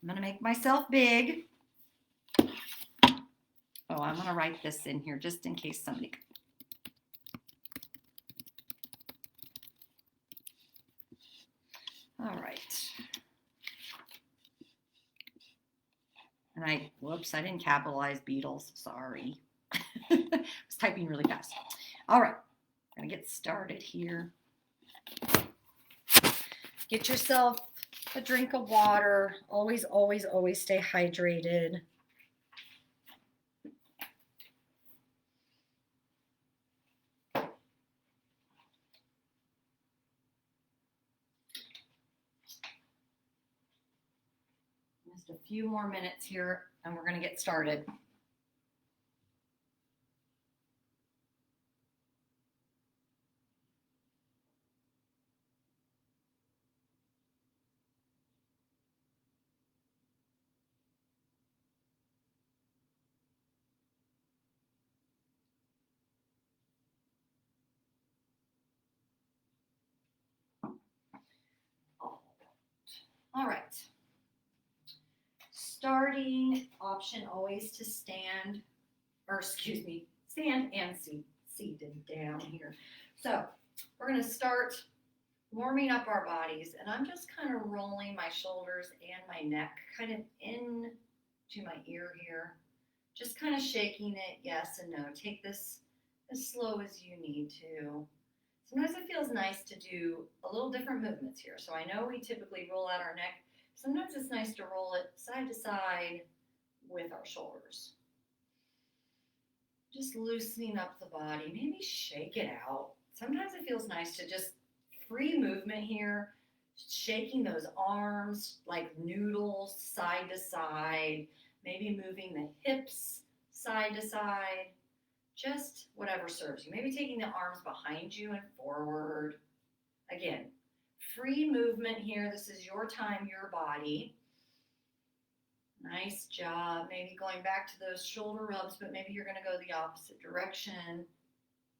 I'm going to make myself big. Oh, I'm going to write this in here just in case somebody... All right. And I didn't capitalize Beatles. Sorry. I was typing really fast. All right. I'm going to get started here. Get yourself a drink of water. Always, always, always stay hydrated. Just a few more minutes here, and we're going to get started. All right. Starting option always to stand, or excuse me, stand and seated down here. So we're going to start warming up our bodies, and I'm just kind of rolling my shoulders and my neck kind of in to my ear here. Just kind of shaking it, yes and no. Take this as slow as you need to. Sometimes it feels nice to do a little different movements here. So I know we typically roll out our neck. Sometimes it's nice to roll it side to side with our shoulders. Just loosening up the body, maybe shake it out. Sometimes it feels nice to just free movement here, shaking those arms like noodles side to side, maybe moving the hips side to side, just whatever serves you. Maybe taking the arms behind you and forward. Again, free movement here. This is your time, your body. Nice job. Maybe going back to those shoulder rubs, but maybe you're going to go the opposite direction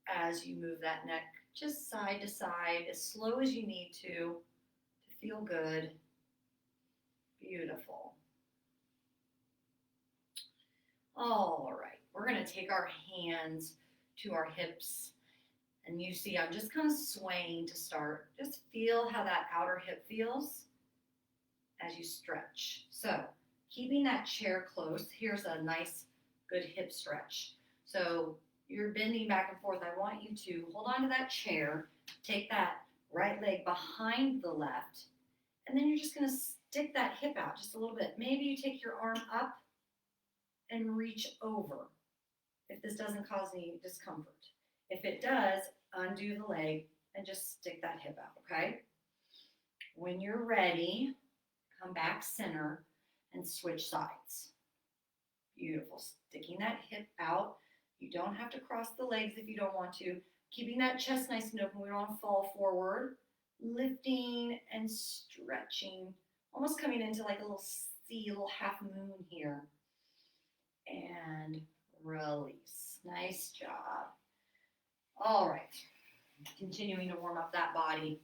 as you move that neck just side to side as slow as you need to feel good. Beautiful. All right, we're going to take our hands to our hips. And you see, I'm just kind of swaying to start. Just feel how that outer hip feels as you stretch. So keeping that chair close, here's a nice, good hip stretch. So you're bending back and forth. I want you to hold on to that chair, take that right leg behind the left, and then you're just going to stick that hip out just a little bit. Maybe you take your arm up and reach over if this doesn't cause any discomfort. If it does, undo the leg and just stick that hip out, okay? When you're ready, come back center and switch sides. Beautiful. Sticking that hip out. You don't have to cross the legs if you don't want to. Keeping that chest nice and open. We don't want to fall forward. Lifting and stretching. Almost coming into like a little sea, a little half moon here. And release. Nice job. All right. Continuing to warm up that body.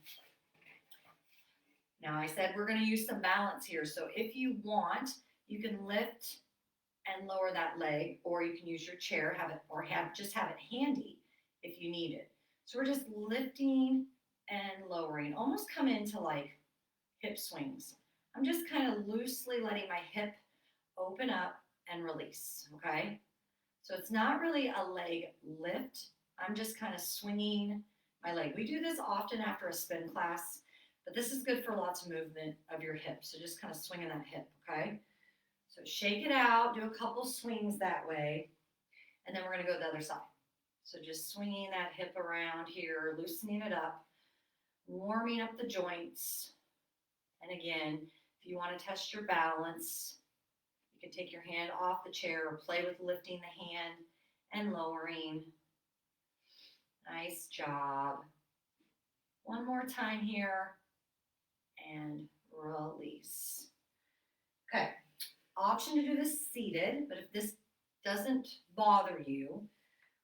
Now I said we're going to use some balance here. So if you want, you can lift and lower that leg, or you can use your chair, just have it handy if you need it. So we're just lifting and lowering, almost come into like hip swings. I'm just kind of loosely letting my hip open up and release, okay? So it's not really a leg lift. I'm just kind of swinging my leg. We do this often after a spin class, but this is good for lots of movement of your hips. So just kind of swinging that hip, okay? So shake it out, do a couple swings that way, and then we're going to go the other side. So just swinging that hip around here, loosening it up, warming up the joints. And again, if you want to test your balance, you can take your hand off the chair or play with lifting the hand and lowering. Nice job. One more time here, and release. Okay. Option to do this seated, but if this doesn't bother you,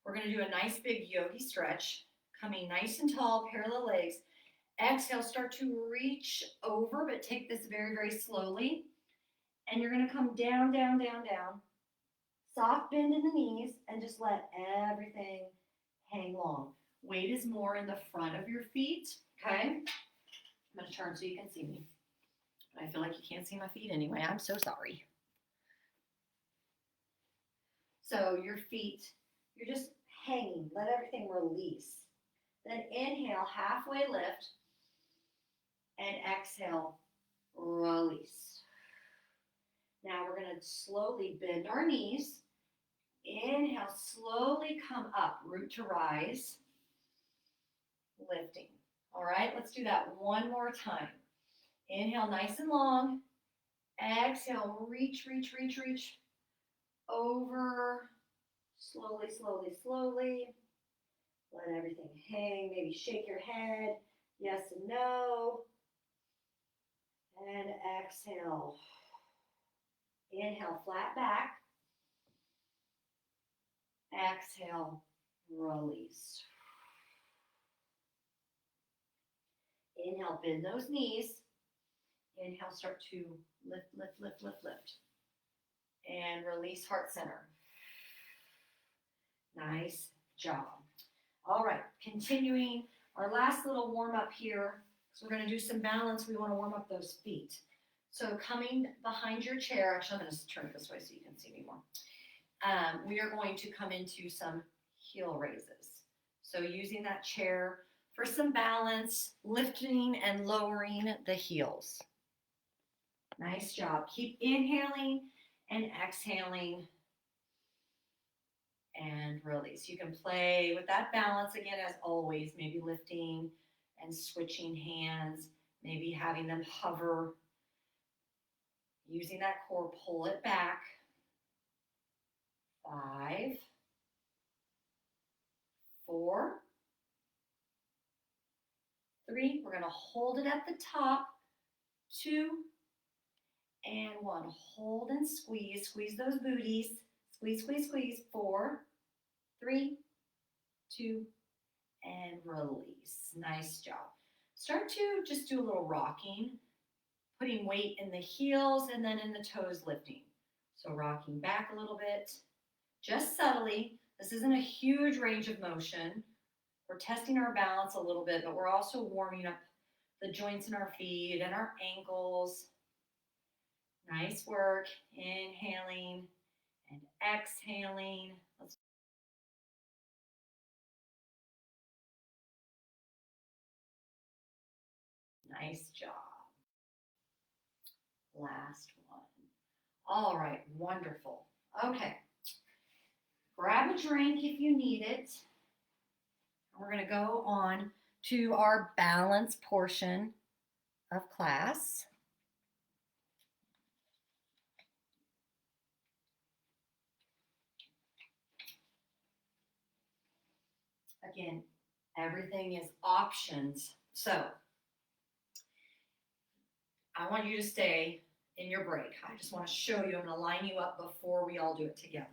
we're going to do a nice big yogi stretch, coming nice and tall, parallel legs. Exhale, start to reach over, but take this very, very slowly. And you're going to come down, down, down, down. Soft bend in the knees, and just let everything hang long. Weight is more in the front of your feet, okay? I'm going to turn so you can see me. But I feel like you can't see my feet anyway. I'm so sorry. So your feet, you're just hanging. Let everything release. Then inhale, halfway lift. And exhale, release. Now we're going to slowly bend our knees. Inhale, slowly come up, root to rise. Lifting. All right, let's do that one more time. Inhale, nice and long. Exhale, reach, reach, reach, reach. Over. Slowly, slowly, slowly. Let everything hang. Maybe shake your head. Yes and no. And exhale. Inhale, flat back. Exhale, release. Inhale, bend those knees. Inhale, start to lift, lift, lift, lift, lift. And release heart center. Nice job. All right, continuing our last little warm up here. So we're going to do some balance. We want to warm up those feet. So coming behind your chair, actually I'm going to turn it this way so you can see me more. We are going to come into some heel raises. So using that chair for some balance, lifting and lowering the heels. Nice job. Keep inhaling and exhaling and release. You can play with that balance again as always, maybe lifting and switching hands, maybe having them hover, using that core, pull it back. 5, 4, 3. We're going to hold it at the top. 2 and 1. Hold and squeeze. Squeeze those booties. Squeeze, squeeze, squeeze. 4, 3, 2, and release. Nice job. Start to just do a little rocking, putting weight in the heels and then in the toes lifting. So rocking back a little bit, just subtly. This isn't a huge range of motion. We're testing our balance a little bit, but we're also warming up the joints in our feet and our ankles. Nice work. Inhaling and exhaling. Nice job. Last one. All right, wonderful. Okay. Grab a drink if you need it. We're going to go on to our balance portion of class. Again, everything is options. So I want you to stay in your break. I just want to show you, I'm going to line you up before we all do it together.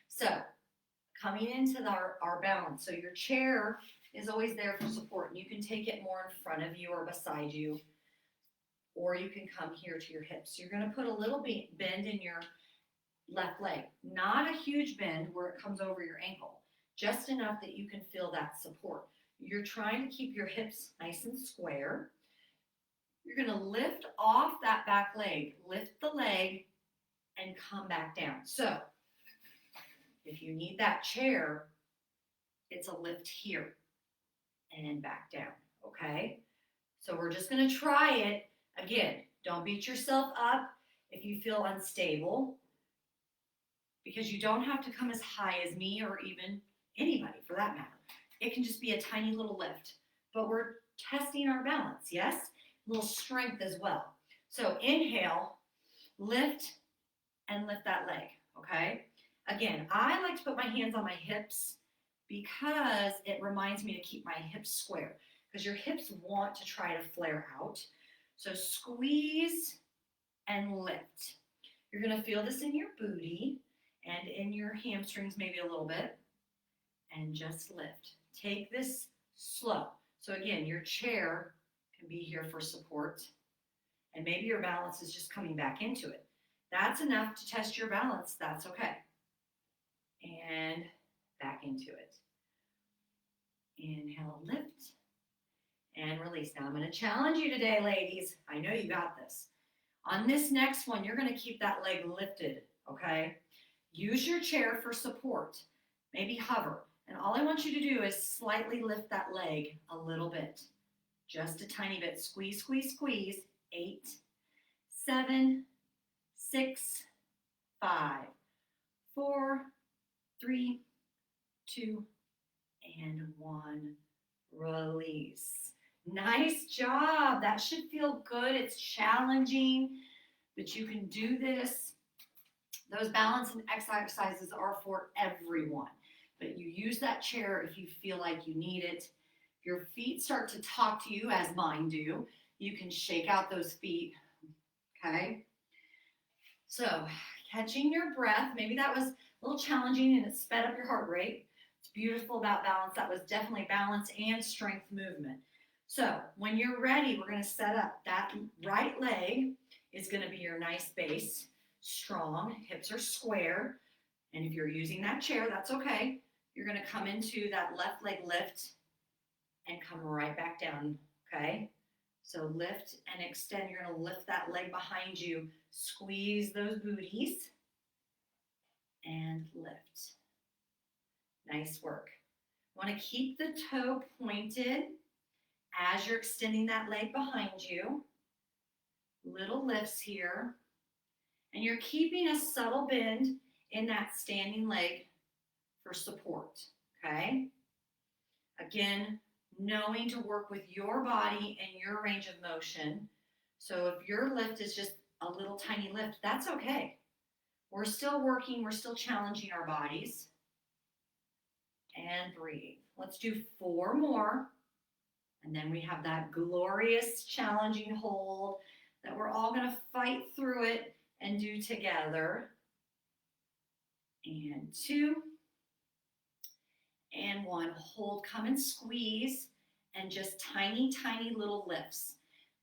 So coming into our balance. So your chair is always there for support, and you can take it more in front of you or beside you, or you can come here to your hips. So you're going to put a little bend in your left leg, not a huge bend where it comes over your ankle, just enough that you can feel that support. You're trying to keep your hips nice and square. You're going to lift off that back leg, lift the leg, and come back down. So if you need that chair, it's a lift here and back down, okay? So we're just going to try it. Again, don't beat yourself up if you feel unstable, because you don't have to come as high as me or even anybody for that matter. It can just be a tiny little lift, but we're testing our balance, yes? A little strength as well. So inhale, lift, and lift that leg, okay? Again, I like to put my hands on my hips because it reminds me to keep my hips square, because your hips want to try to flare out. So squeeze and lift. You're going to feel this in your booty and in your hamstrings maybe a little bit, and just lift. Take this slow. So again, your chair can be here for support, and maybe your balance is just coming back into it. That's enough to test your balance. That's okay. And back into it. Inhale, lift, and release. Now I'm going to challenge you today, ladies. I know you got this. On this next one, you're going to keep that leg lifted, okay? Use your chair for support. Maybe hover. And all I want you to do is slightly lift that leg a little bit. Just a tiny bit. Squeeze, squeeze, squeeze. 8, 7, 6, 5, 4, 3, 2, and 1. Release. Nice job. That should feel good. It's challenging, but you can do this. Those balance and exercises are for everyone, but you use that chair if you feel like you need it. If your feet start to talk to you, as mine do, you can shake out those feet, okay? So catching your breath, maybe that was a little challenging and it sped up your heart rate. It's beautiful about balance. That was definitely balance and strength movement. So when you're ready, we're going to set up that right leg is going to be your nice base, strong, hips are square. And if you're using that chair, that's okay. You're going to come into that left leg lift and come right back down, okay? So lift and extend. You're going to lift that leg behind you, squeeze those booties, and lift. Nice work. Want to keep the toe pointed as you're extending that leg behind you. Little lifts here. And you're keeping a subtle bend in that standing leg for support, okay? Again, knowing to work with your body and your range of motion. So if your lift is just a little tiny lift, that's okay. We're still working, we're still challenging our bodies. And breathe. Let's do 4 more. And then we have that glorious challenging hold that we're all going to fight through it and do together. And 2. And 1. Hold, come and squeeze. And just tiny, tiny little lifts.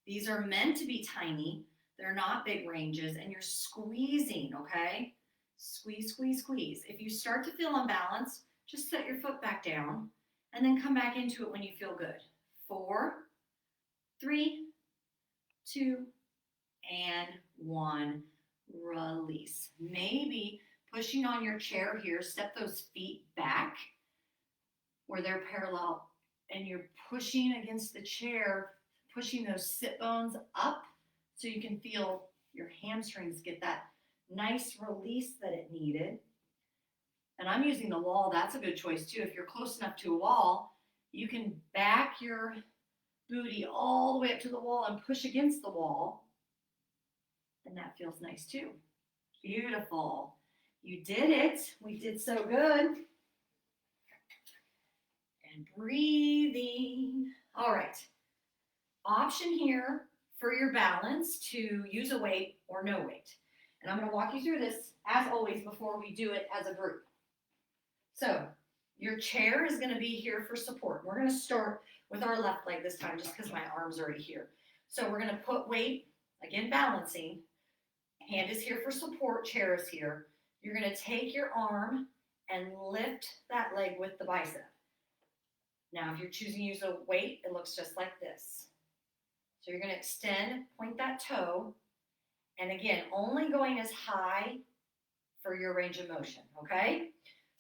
These are meant to be tiny. They're not big ranges. And you're squeezing, okay? Squeeze, squeeze, squeeze. If you start to feel unbalanced, just set your foot back down and then come back into it when you feel good. 4, 3, 2, and 1. Release. Maybe pushing on your chair here, step those feet back where they're parallel and you're pushing against the chair, pushing those sit bones up so you can feel your hamstrings get that nice release that it needed. And I'm using the wall. That's a good choice too. If you're close enough to a wall, you can back your booty all the way up to the wall and push against the wall. And that feels nice too. Beautiful. You did it. We did so good. And breathing. All right. Option here for your balance to use a weight or no weight. And I'm going to walk you through this as always before we do it as a group. So your chair is going to be here for support. We're going to start with our left leg this time just because my arm's already here. So we're going to put weight, again balancing. Hand is here for support, chair is here. You're going to take your arm and lift that leg with the bicep. Now if you're choosing to use a weight, it looks just like this. So you're going to extend, point that toe, and again, only going as high for your range of motion, okay?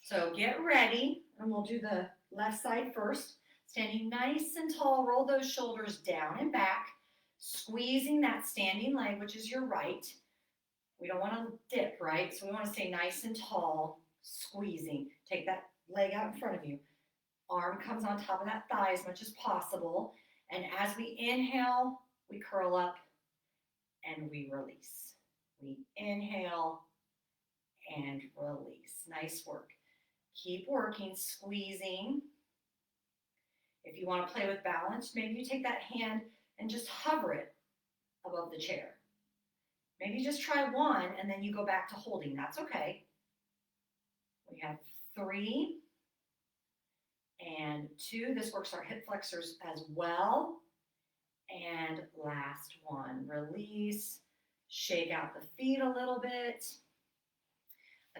So get ready, and we'll do the left side first. Standing nice and tall, roll those shoulders down and back, squeezing that standing leg, which is your right. We don't want to dip, right? So we want to stay nice and tall, squeezing. Take that leg out in front of you. Arm comes on top of that thigh as much as possible. And as we inhale, we curl up and we release. We inhale and release. Nice work. Keep working, squeezing. If you want to play with balance, maybe you take that hand and just hover it above the chair. Maybe just try 1 and then you go back to holding. That's okay. We have 3 and 2. This works our hip flexors as well. And last 1. Release. Shake out the feet a little bit.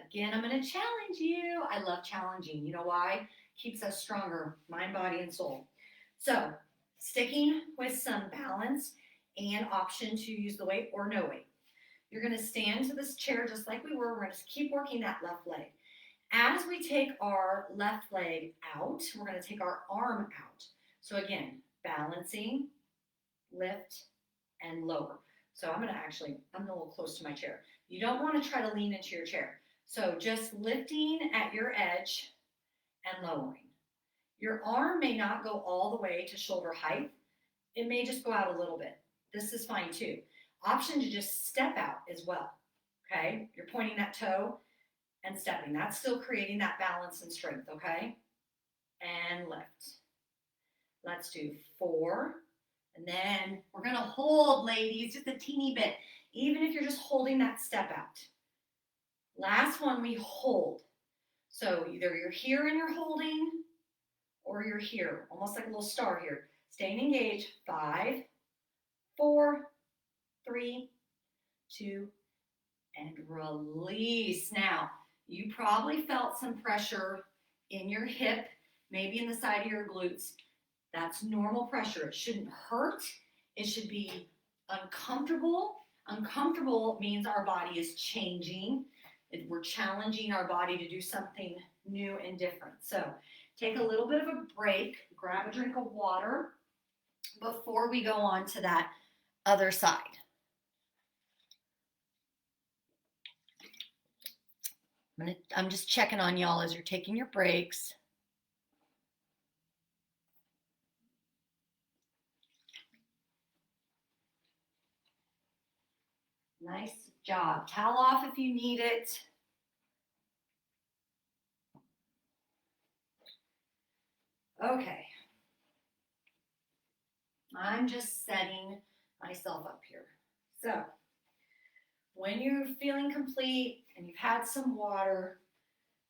Again, I'm going to challenge you. I love challenging. You know why? Keeps us stronger, mind, body, and soul. So, sticking with some balance and option to use the weight or no weight. You're going to stand to this chair just like we were. We're going to keep working that left leg. As we take our left leg out, we're going to take our arm out. So again, balancing, lift, and lower. So I'm a little close to my chair. You don't want to try to lean into your chair. So just lifting at your edge and lowering. Your arm may not go all the way to shoulder height. It may just go out a little bit. This is fine too. Option to just step out as well. Okay? You're pointing that toe and stepping. That's still creating that balance and strength, okay? And lift. Let's do 4. And then we're going to hold, ladies, just a teeny bit, even if you're just holding that step out. Last one, we hold. So either you're here and you're holding, or you're here, almost like a little star here. Staying engaged. 5, 4, 3, 2, and release. Now, you probably felt some pressure in your hip, maybe in the side of your glutes. That's normal pressure. It shouldn't hurt. It should be uncomfortable. Uncomfortable means our body is changing. We're challenging our body to do something new and different. So take a little bit of a break, grab a drink of water before we go on to that other side. I'm just checking on y'all as you're taking your breaks. Nice job. Towel off if you need it. Okay. I'm just setting myself up here. So, when you're feeling complete and you've had some water,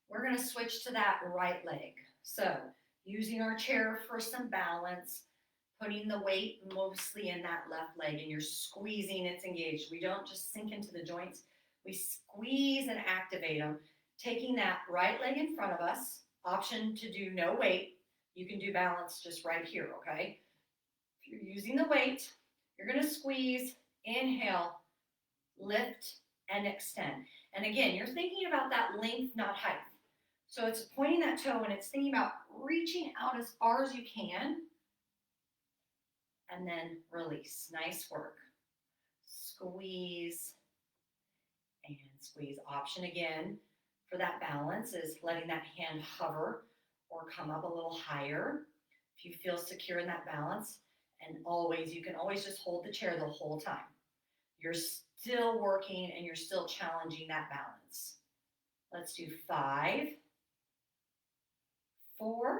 we're going to switch to that right leg. So, using our chair for some balance, putting the weight mostly in that left leg, and you're squeezing, it's engaged. We don't just sink into the joints, we squeeze and activate them. Taking that right leg in front of us, option to do no weight. You can do balance just right here, okay? If you're using the weight, you're going to squeeze, inhale, lift, and extend. And again, you're thinking about that length, not height. So it's pointing that toe and it's thinking about reaching out as far as you can. And then release. Nice work. Squeeze and squeeze. Option again for that balance is letting that hand hover or come up a little higher if you feel secure in that balance. And always, you can always just hold the chair the whole time. You're still working and you're still challenging that balance. Let's do 5, 4,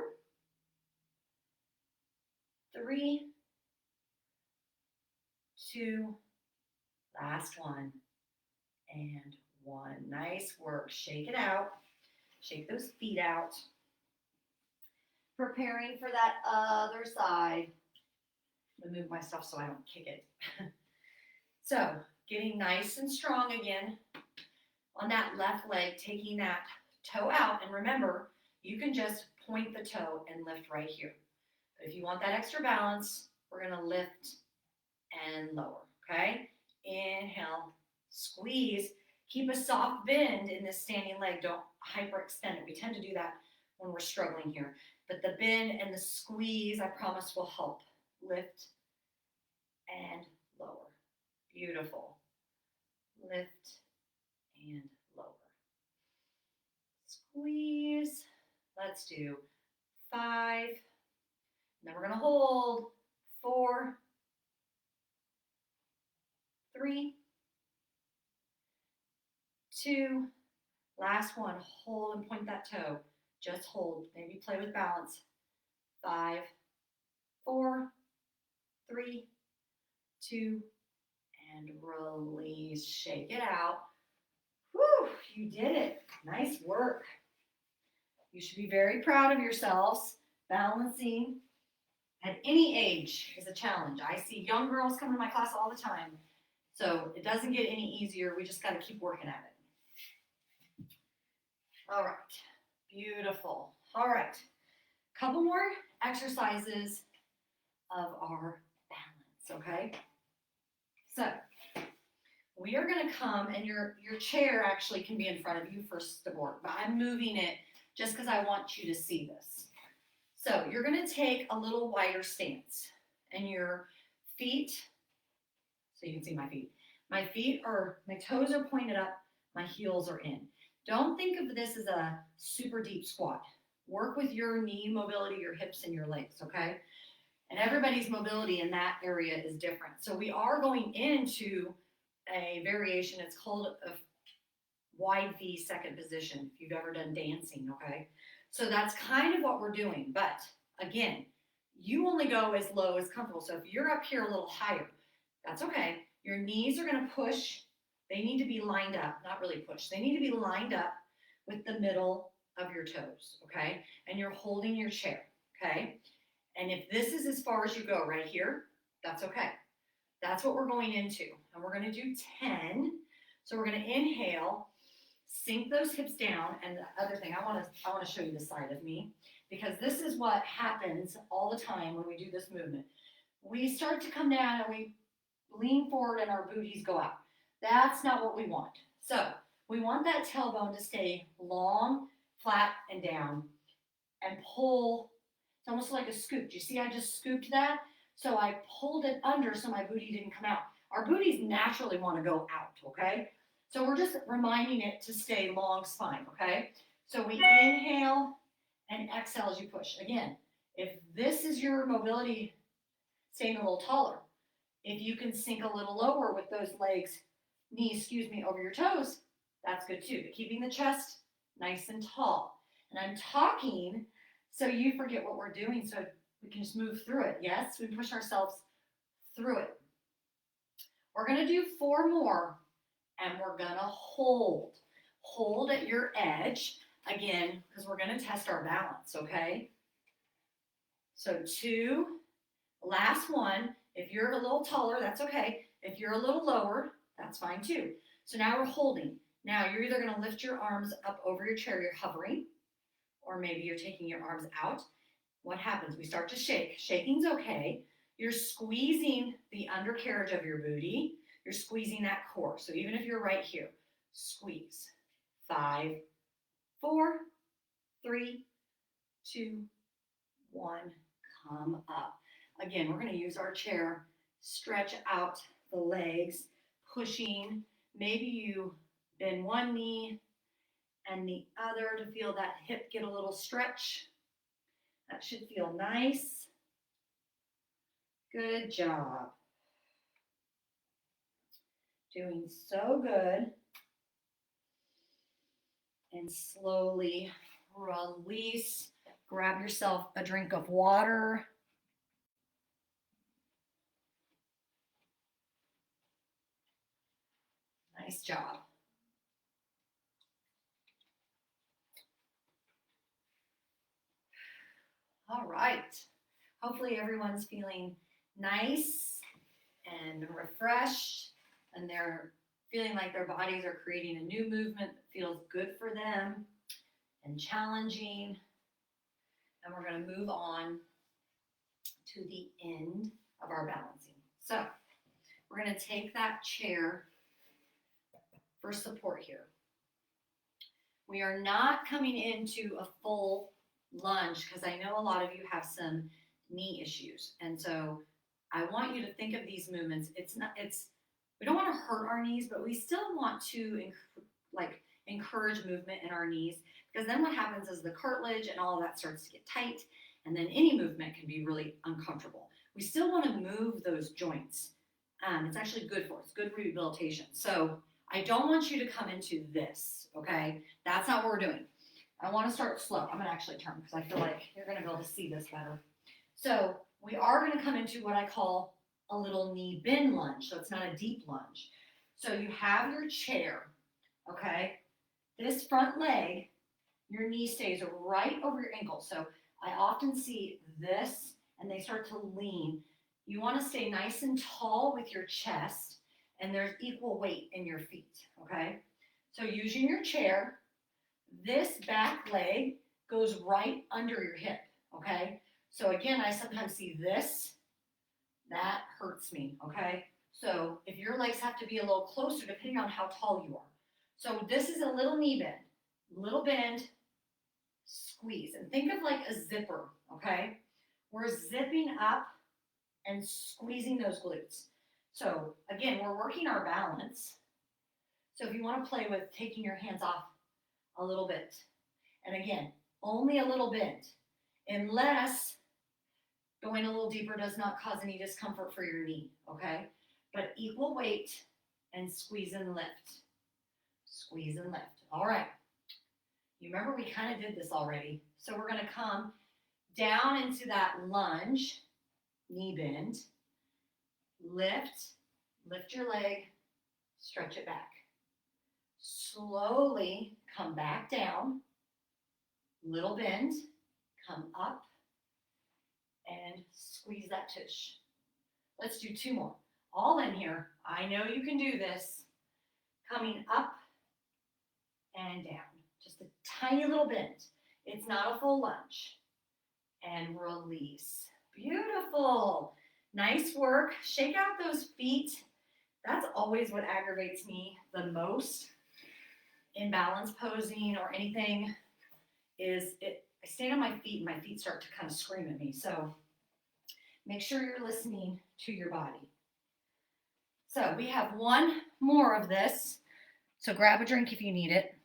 3, 2, last one, and 1. Nice work. Shake it out. Shake those feet out. Preparing for that other side. I'm gonna move my stuff so I don't kick it. So, getting nice and strong again on that left leg, taking that toe out. And remember, you can just point the toe and lift right here. But if you want that extra balance, we're gonna lift and lower, okay? Inhale, squeeze. Keep a soft bend in this standing leg. Don't hyperextend it. We tend to do that when we're struggling here. But the bend and the squeeze, I promise, will help. Lift and lower. Beautiful. Lift and lower. Squeeze. Let's do 5. Then we're going to hold. 4, 3, 2, last one. Hold and point that toe. Just hold. Maybe play with balance. 5, 4, 3, 2, and release. Shake it out. Whew, you did it. Nice work. You should be very proud of yourselves. Balancing at any age is a challenge. I see young girls come to my class all the time. So it doesn't get any easier. We just got to keep working at it. All right. Beautiful. All right. Couple more exercises of our balance, okay? So we are going to come, and your chair actually can be in front of you for support, but I'm moving it just because I want you to see this. So you're going to take a little wider stance, and your feet, so you can see my feet. My toes are pointed up, my heels are in. Don't think of this as a super deep squat. Work with your knee mobility, your hips, and your legs, okay? And everybody's mobility in that area is different. So we are going into a variation. It's called a wide V second position, if you've ever done dancing, okay? So that's kind of what we're doing. But again, you only go as low as comfortable. So if you're up here a little higher, that's okay. Your knees are going to push. They need to be lined up, not really push. They need to be lined up with the middle of your toes, okay? And you're holding your chair, okay? And if this is as far as you go right here, that's okay. That's what we're going into. And we're going to do 10. So we're going to inhale, sink those hips down. And the other thing, I want to show you the side of me, because this is what happens all the time when we do this movement. We start to come down and we lean forward and our booties go out. That's not what we want. So we want that tailbone to stay long, flat, and down, and pull. It's almost like a scoop. Do you see I just scooped that? So I pulled it under so my booty didn't come out. Our booties naturally want to go out, okay? So we're just reminding it to stay long spine, okay? So we inhale and exhale as you push. Again, if this is your mobility, staying a little taller. If you can sink a little lower with those legs, knees, over your toes, that's good too. But keeping the chest nice and tall. And I'm talking so you forget what we're doing so we can just move through it. Yes, we push ourselves through it. We're going to do 4 more, and we're going to hold. Hold at your edge, again, because we're going to test our balance, okay? So 2, last one. If you're a little taller, that's okay. If you're a little lower, that's fine too. So now we're holding. Now you're either going to lift your arms up over your chair, you're hovering, or maybe you're taking your arms out. What happens? We start to shake. Shaking's okay. You're squeezing the undercarriage of your booty. You're squeezing that core. So even if you're right here, squeeze. 5, 4, 3, 2, 1, come up. Again, we're going to use our chair, stretch out the legs, pushing. Maybe you bend one knee and the other to feel that hip get a little stretch. That should feel nice. Good job. Doing so good. And slowly release. Grab yourself a drink of water. Nice job. All right. Hopefully everyone's feeling nice and refreshed, and they're feeling like their bodies are creating a new movement that feels good for them and challenging. And we're going to move on to the end of our balancing. So we're going to take that chair for support here. We are not coming into a full lunge because I know a lot of you have some knee issues. And so I want you to think of these movements. We don't want to hurt our knees, but we still want to encourage movement in our knees, because then what happens is the cartilage and all of that starts to get tight, and then any movement can be really uncomfortable. We still want to move those joints. It's actually good for us, good rehabilitation. So I don't want you to come into this, okay? That's not what we're doing. I want to start slow. I'm going to actually turn because I feel like you're going to be able to see this better. So we are going to come into what I call a little knee bend lunge. So it's not a deep lunge. So you have your chair, okay? This front leg, your knee stays right over your ankle. So I often see this and they start to lean. You want to stay nice and tall with your chest, and there's equal weight in your feet, okay? So using your chair, this back leg goes right under your hip, okay? So again, I sometimes see this. That hurts me, okay? So if your legs have to be a little closer, depending on how tall you are. So this is a little knee bend. Little bend, squeeze. And think of like a zipper, okay? We're zipping up and squeezing those glutes. So again, we're working our balance. So if you want to play with taking your hands off a little bit, and again, only a little bit, unless going a little deeper does not cause any discomfort for your knee, okay? But equal weight and squeeze and lift. Squeeze and lift. All right. You remember we kind of did this already. So we're going to come down into that lunge, knee bend, lift your leg, stretch it back. Slowly come back down, little bend, come up, and squeeze that tush. Let's do 2 more. All in here. I know you can do this. Coming up and down. Just a tiny little bend. It's not a full lunge. And release. Beautiful. Nice work. Shake out those feet. That's always what aggravates me the most in balance posing or anything is I stand on my feet and my feet start to kind of scream at me. So make sure you're listening to your body. So we have 1 more of this. So grab a drink if you need it.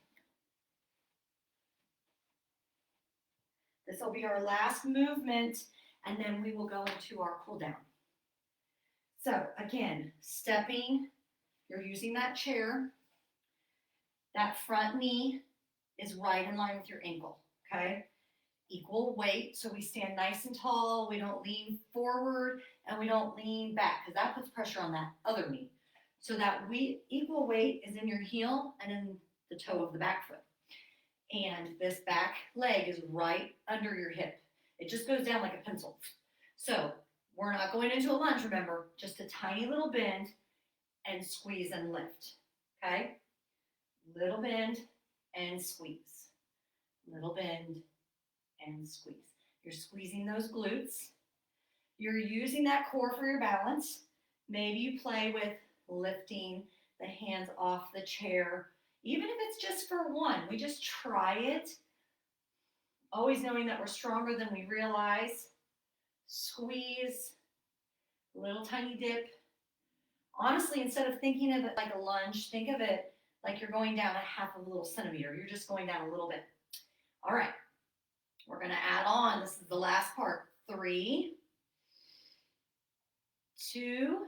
This will be our last movement, and then we will go into our cool down. So again, stepping, you're using that chair. That front knee is right in line with your ankle, okay? Equal weight, so we stand nice and tall. We don't lean forward, and we don't lean back, because that puts pressure on that other knee. So that equal weight is in your heel and in the toe of the back foot. And this back leg is right under your hip. It just goes down like a pencil. So we're not going into a lunge, remember, just a tiny little bend and squeeze and lift, okay? Little bend and squeeze. Little bend and squeeze. You're squeezing those glutes. You're using that core for your balance. Maybe you play with lifting the hands off the chair. Even if it's just for 1, we just try it. Always knowing that we're stronger than we realize. Squeeze, little tiny dip. Honestly, instead of thinking of it like a lunge, think of it like you're going down a half of a little centimeter. You're just going down a little bit. All right, we're gonna add on, this is the last part. 3, 2,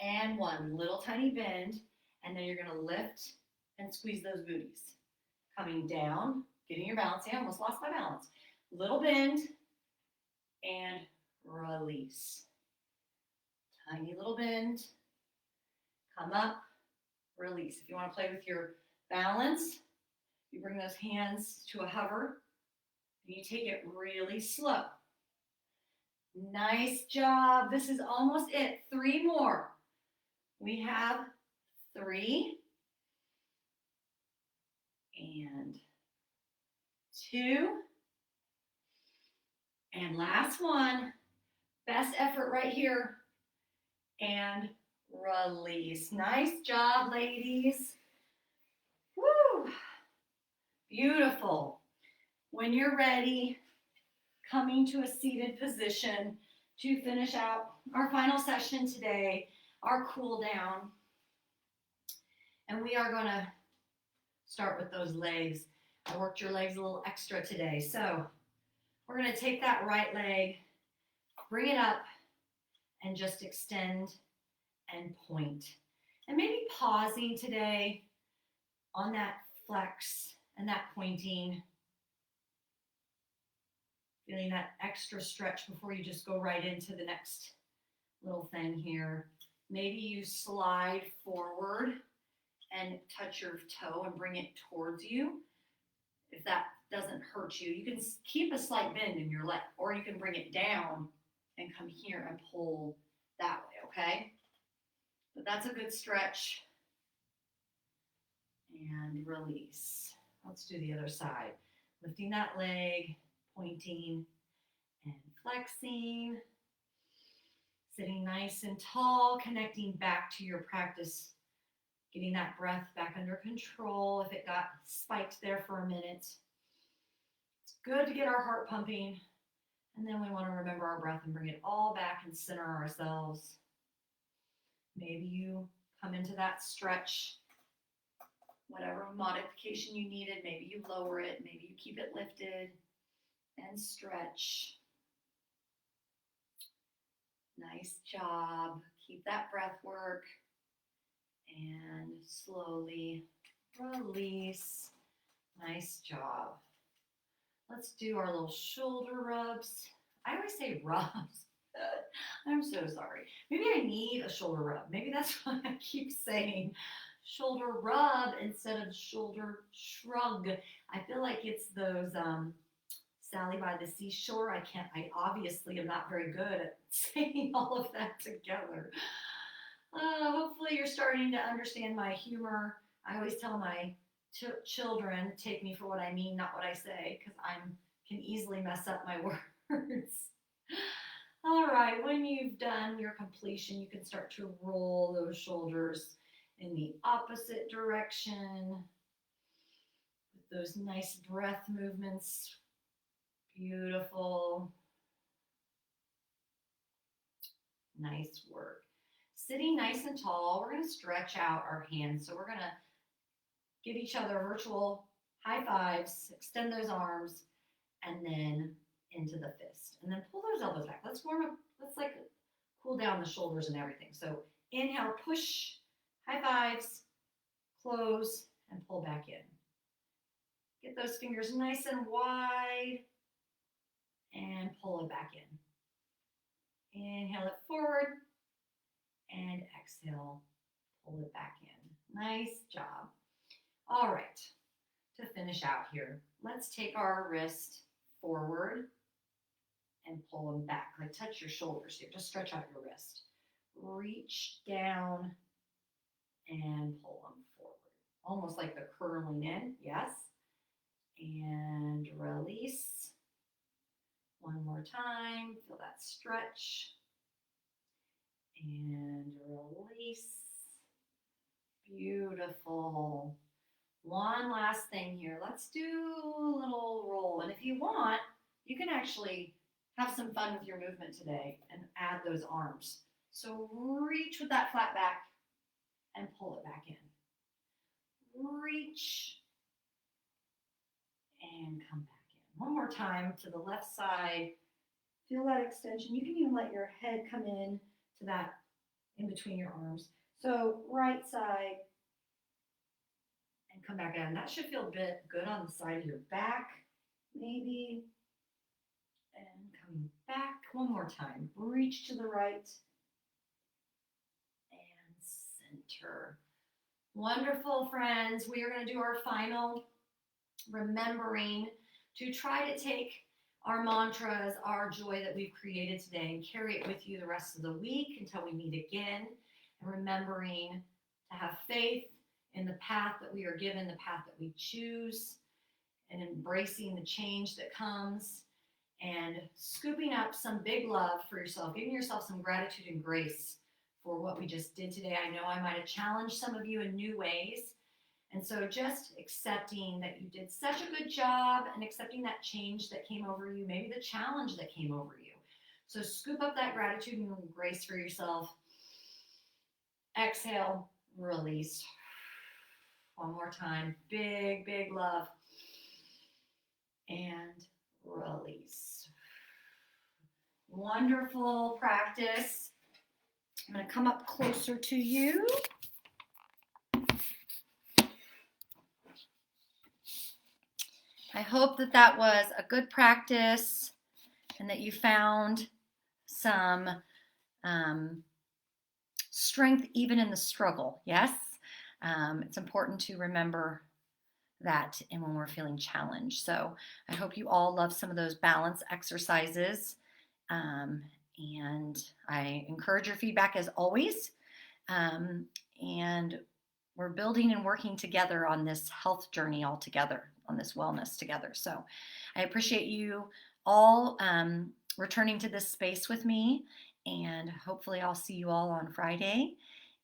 and 1. Little tiny bend. And then you're going to lift and squeeze those booties. Coming down, getting your balance. I almost lost my balance. Little bend and release. Tiny little bend. Come up, release. If you want to play with your balance, you bring those hands to a hover and you take it really slow. Nice job. This is almost it. 3 more. We have 3 and 2 and last one. Best effort right here and release. Nice job, ladies. Woo! Beautiful. When you're ready, coming to a seated position to finish out our final session today, our cool down. And we are going to start with those legs. I worked your legs a little extra today. So we're going to take that right leg, bring it up, and just extend and point. And maybe pausing today on that flex and that pointing. Feeling that extra stretch before you just go right into the next little thing here. Maybe you slide forward and touch your toe and bring it towards you. If that doesn't hurt you, you can keep a slight bend in your leg, or you can bring it down and come here and pull that way, okay? But that's a good stretch. And release. Let's do the other side. Lifting that leg, pointing and flexing. Sitting nice and tall, connecting back to your practice. Getting that breath back under control if it got spiked there for a minute. It's good to get our heart pumping. And then we want to remember our breath and bring it all back and center ourselves. Maybe you come into that stretch, whatever modification you needed. Maybe you lower it. Maybe you keep it lifted and stretch. Nice job. Keep that breath work. And slowly release. Nice job. Let's do our little shoulder rubs. I always say rubs. I'm so sorry. Maybe I need a shoulder rub. Maybe that's why I keep saying shoulder rub instead of shoulder shrug. I feel like it's those Sally by the seashore. I obviously am not very good at saying all of that together. Hopefully, you're starting to understand my humor. I always tell my children, take me for what I mean, not what I say, because I can easily mess up my words. All right, when you've done your completion, you can start to roll those shoulders in the opposite direction with those nice breath movements. Beautiful. Nice work. Sitting nice and tall, we're going to stretch out our hands. So we're going to give each other virtual high fives, extend those arms, and then into the fist. And then pull those elbows back. Let's warm up. Let's like cool down the shoulders and everything. So inhale, push, high fives, close, and pull back in. Get those fingers nice and wide and pull it back in. Inhale it forward and exhale, pull it back in. Nice job. All right, to finish out here, let's take our wrist forward and pull them back. Like touch your shoulders here. Just stretch out your wrist. Reach down and pull them forward. Almost like the curling in. Yes. And release. One more time. Feel that stretch. And release. Beautiful. One last thing here. Let's do a little roll. And if you want, you can actually have some fun with your movement today and add those arms. So reach with that flat back and pull it back in. Reach and come back in. One more time to the left side. Feel that extension. You can even let your head come in to that in between your arms. So right side and come back in. That should feel a bit good on the side of your back, maybe. And coming back one more time. Reach to the right and center. Wonderful, friends. We are going to do our final remembering to try to take our mantras, our joy that we've created today, and carry it with you the rest of the week until we meet again. And remembering to have faith in the path that we are given, the path that we choose, and embracing the change that comes, and scooping up some big love for yourself, giving yourself some gratitude and grace for what we just did today. I know I might have challenged some of you in new ways. And so just accepting that you did such a good job and accepting that change that came over you, maybe the challenge that came over you. So scoop up that gratitude and grace for yourself. Exhale, release. One more time. Big, big love. And release. Wonderful practice. I'm going to come up closer to you. I hope that that was a good practice and that you found some strength even in the struggle. Yes, it's important to remember that and when we're feeling challenged. So I hope you all love some of those balance exercises. And I encourage your feedback as always. And we're building and working together on this health journey all together, on this wellness together. So I appreciate you all returning to this space with me. And hopefully I'll see you all on Friday.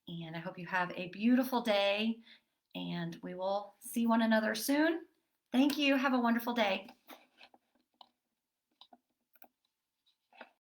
And I hope you have a beautiful day. And we will see one another soon. Thank you. Have a wonderful day.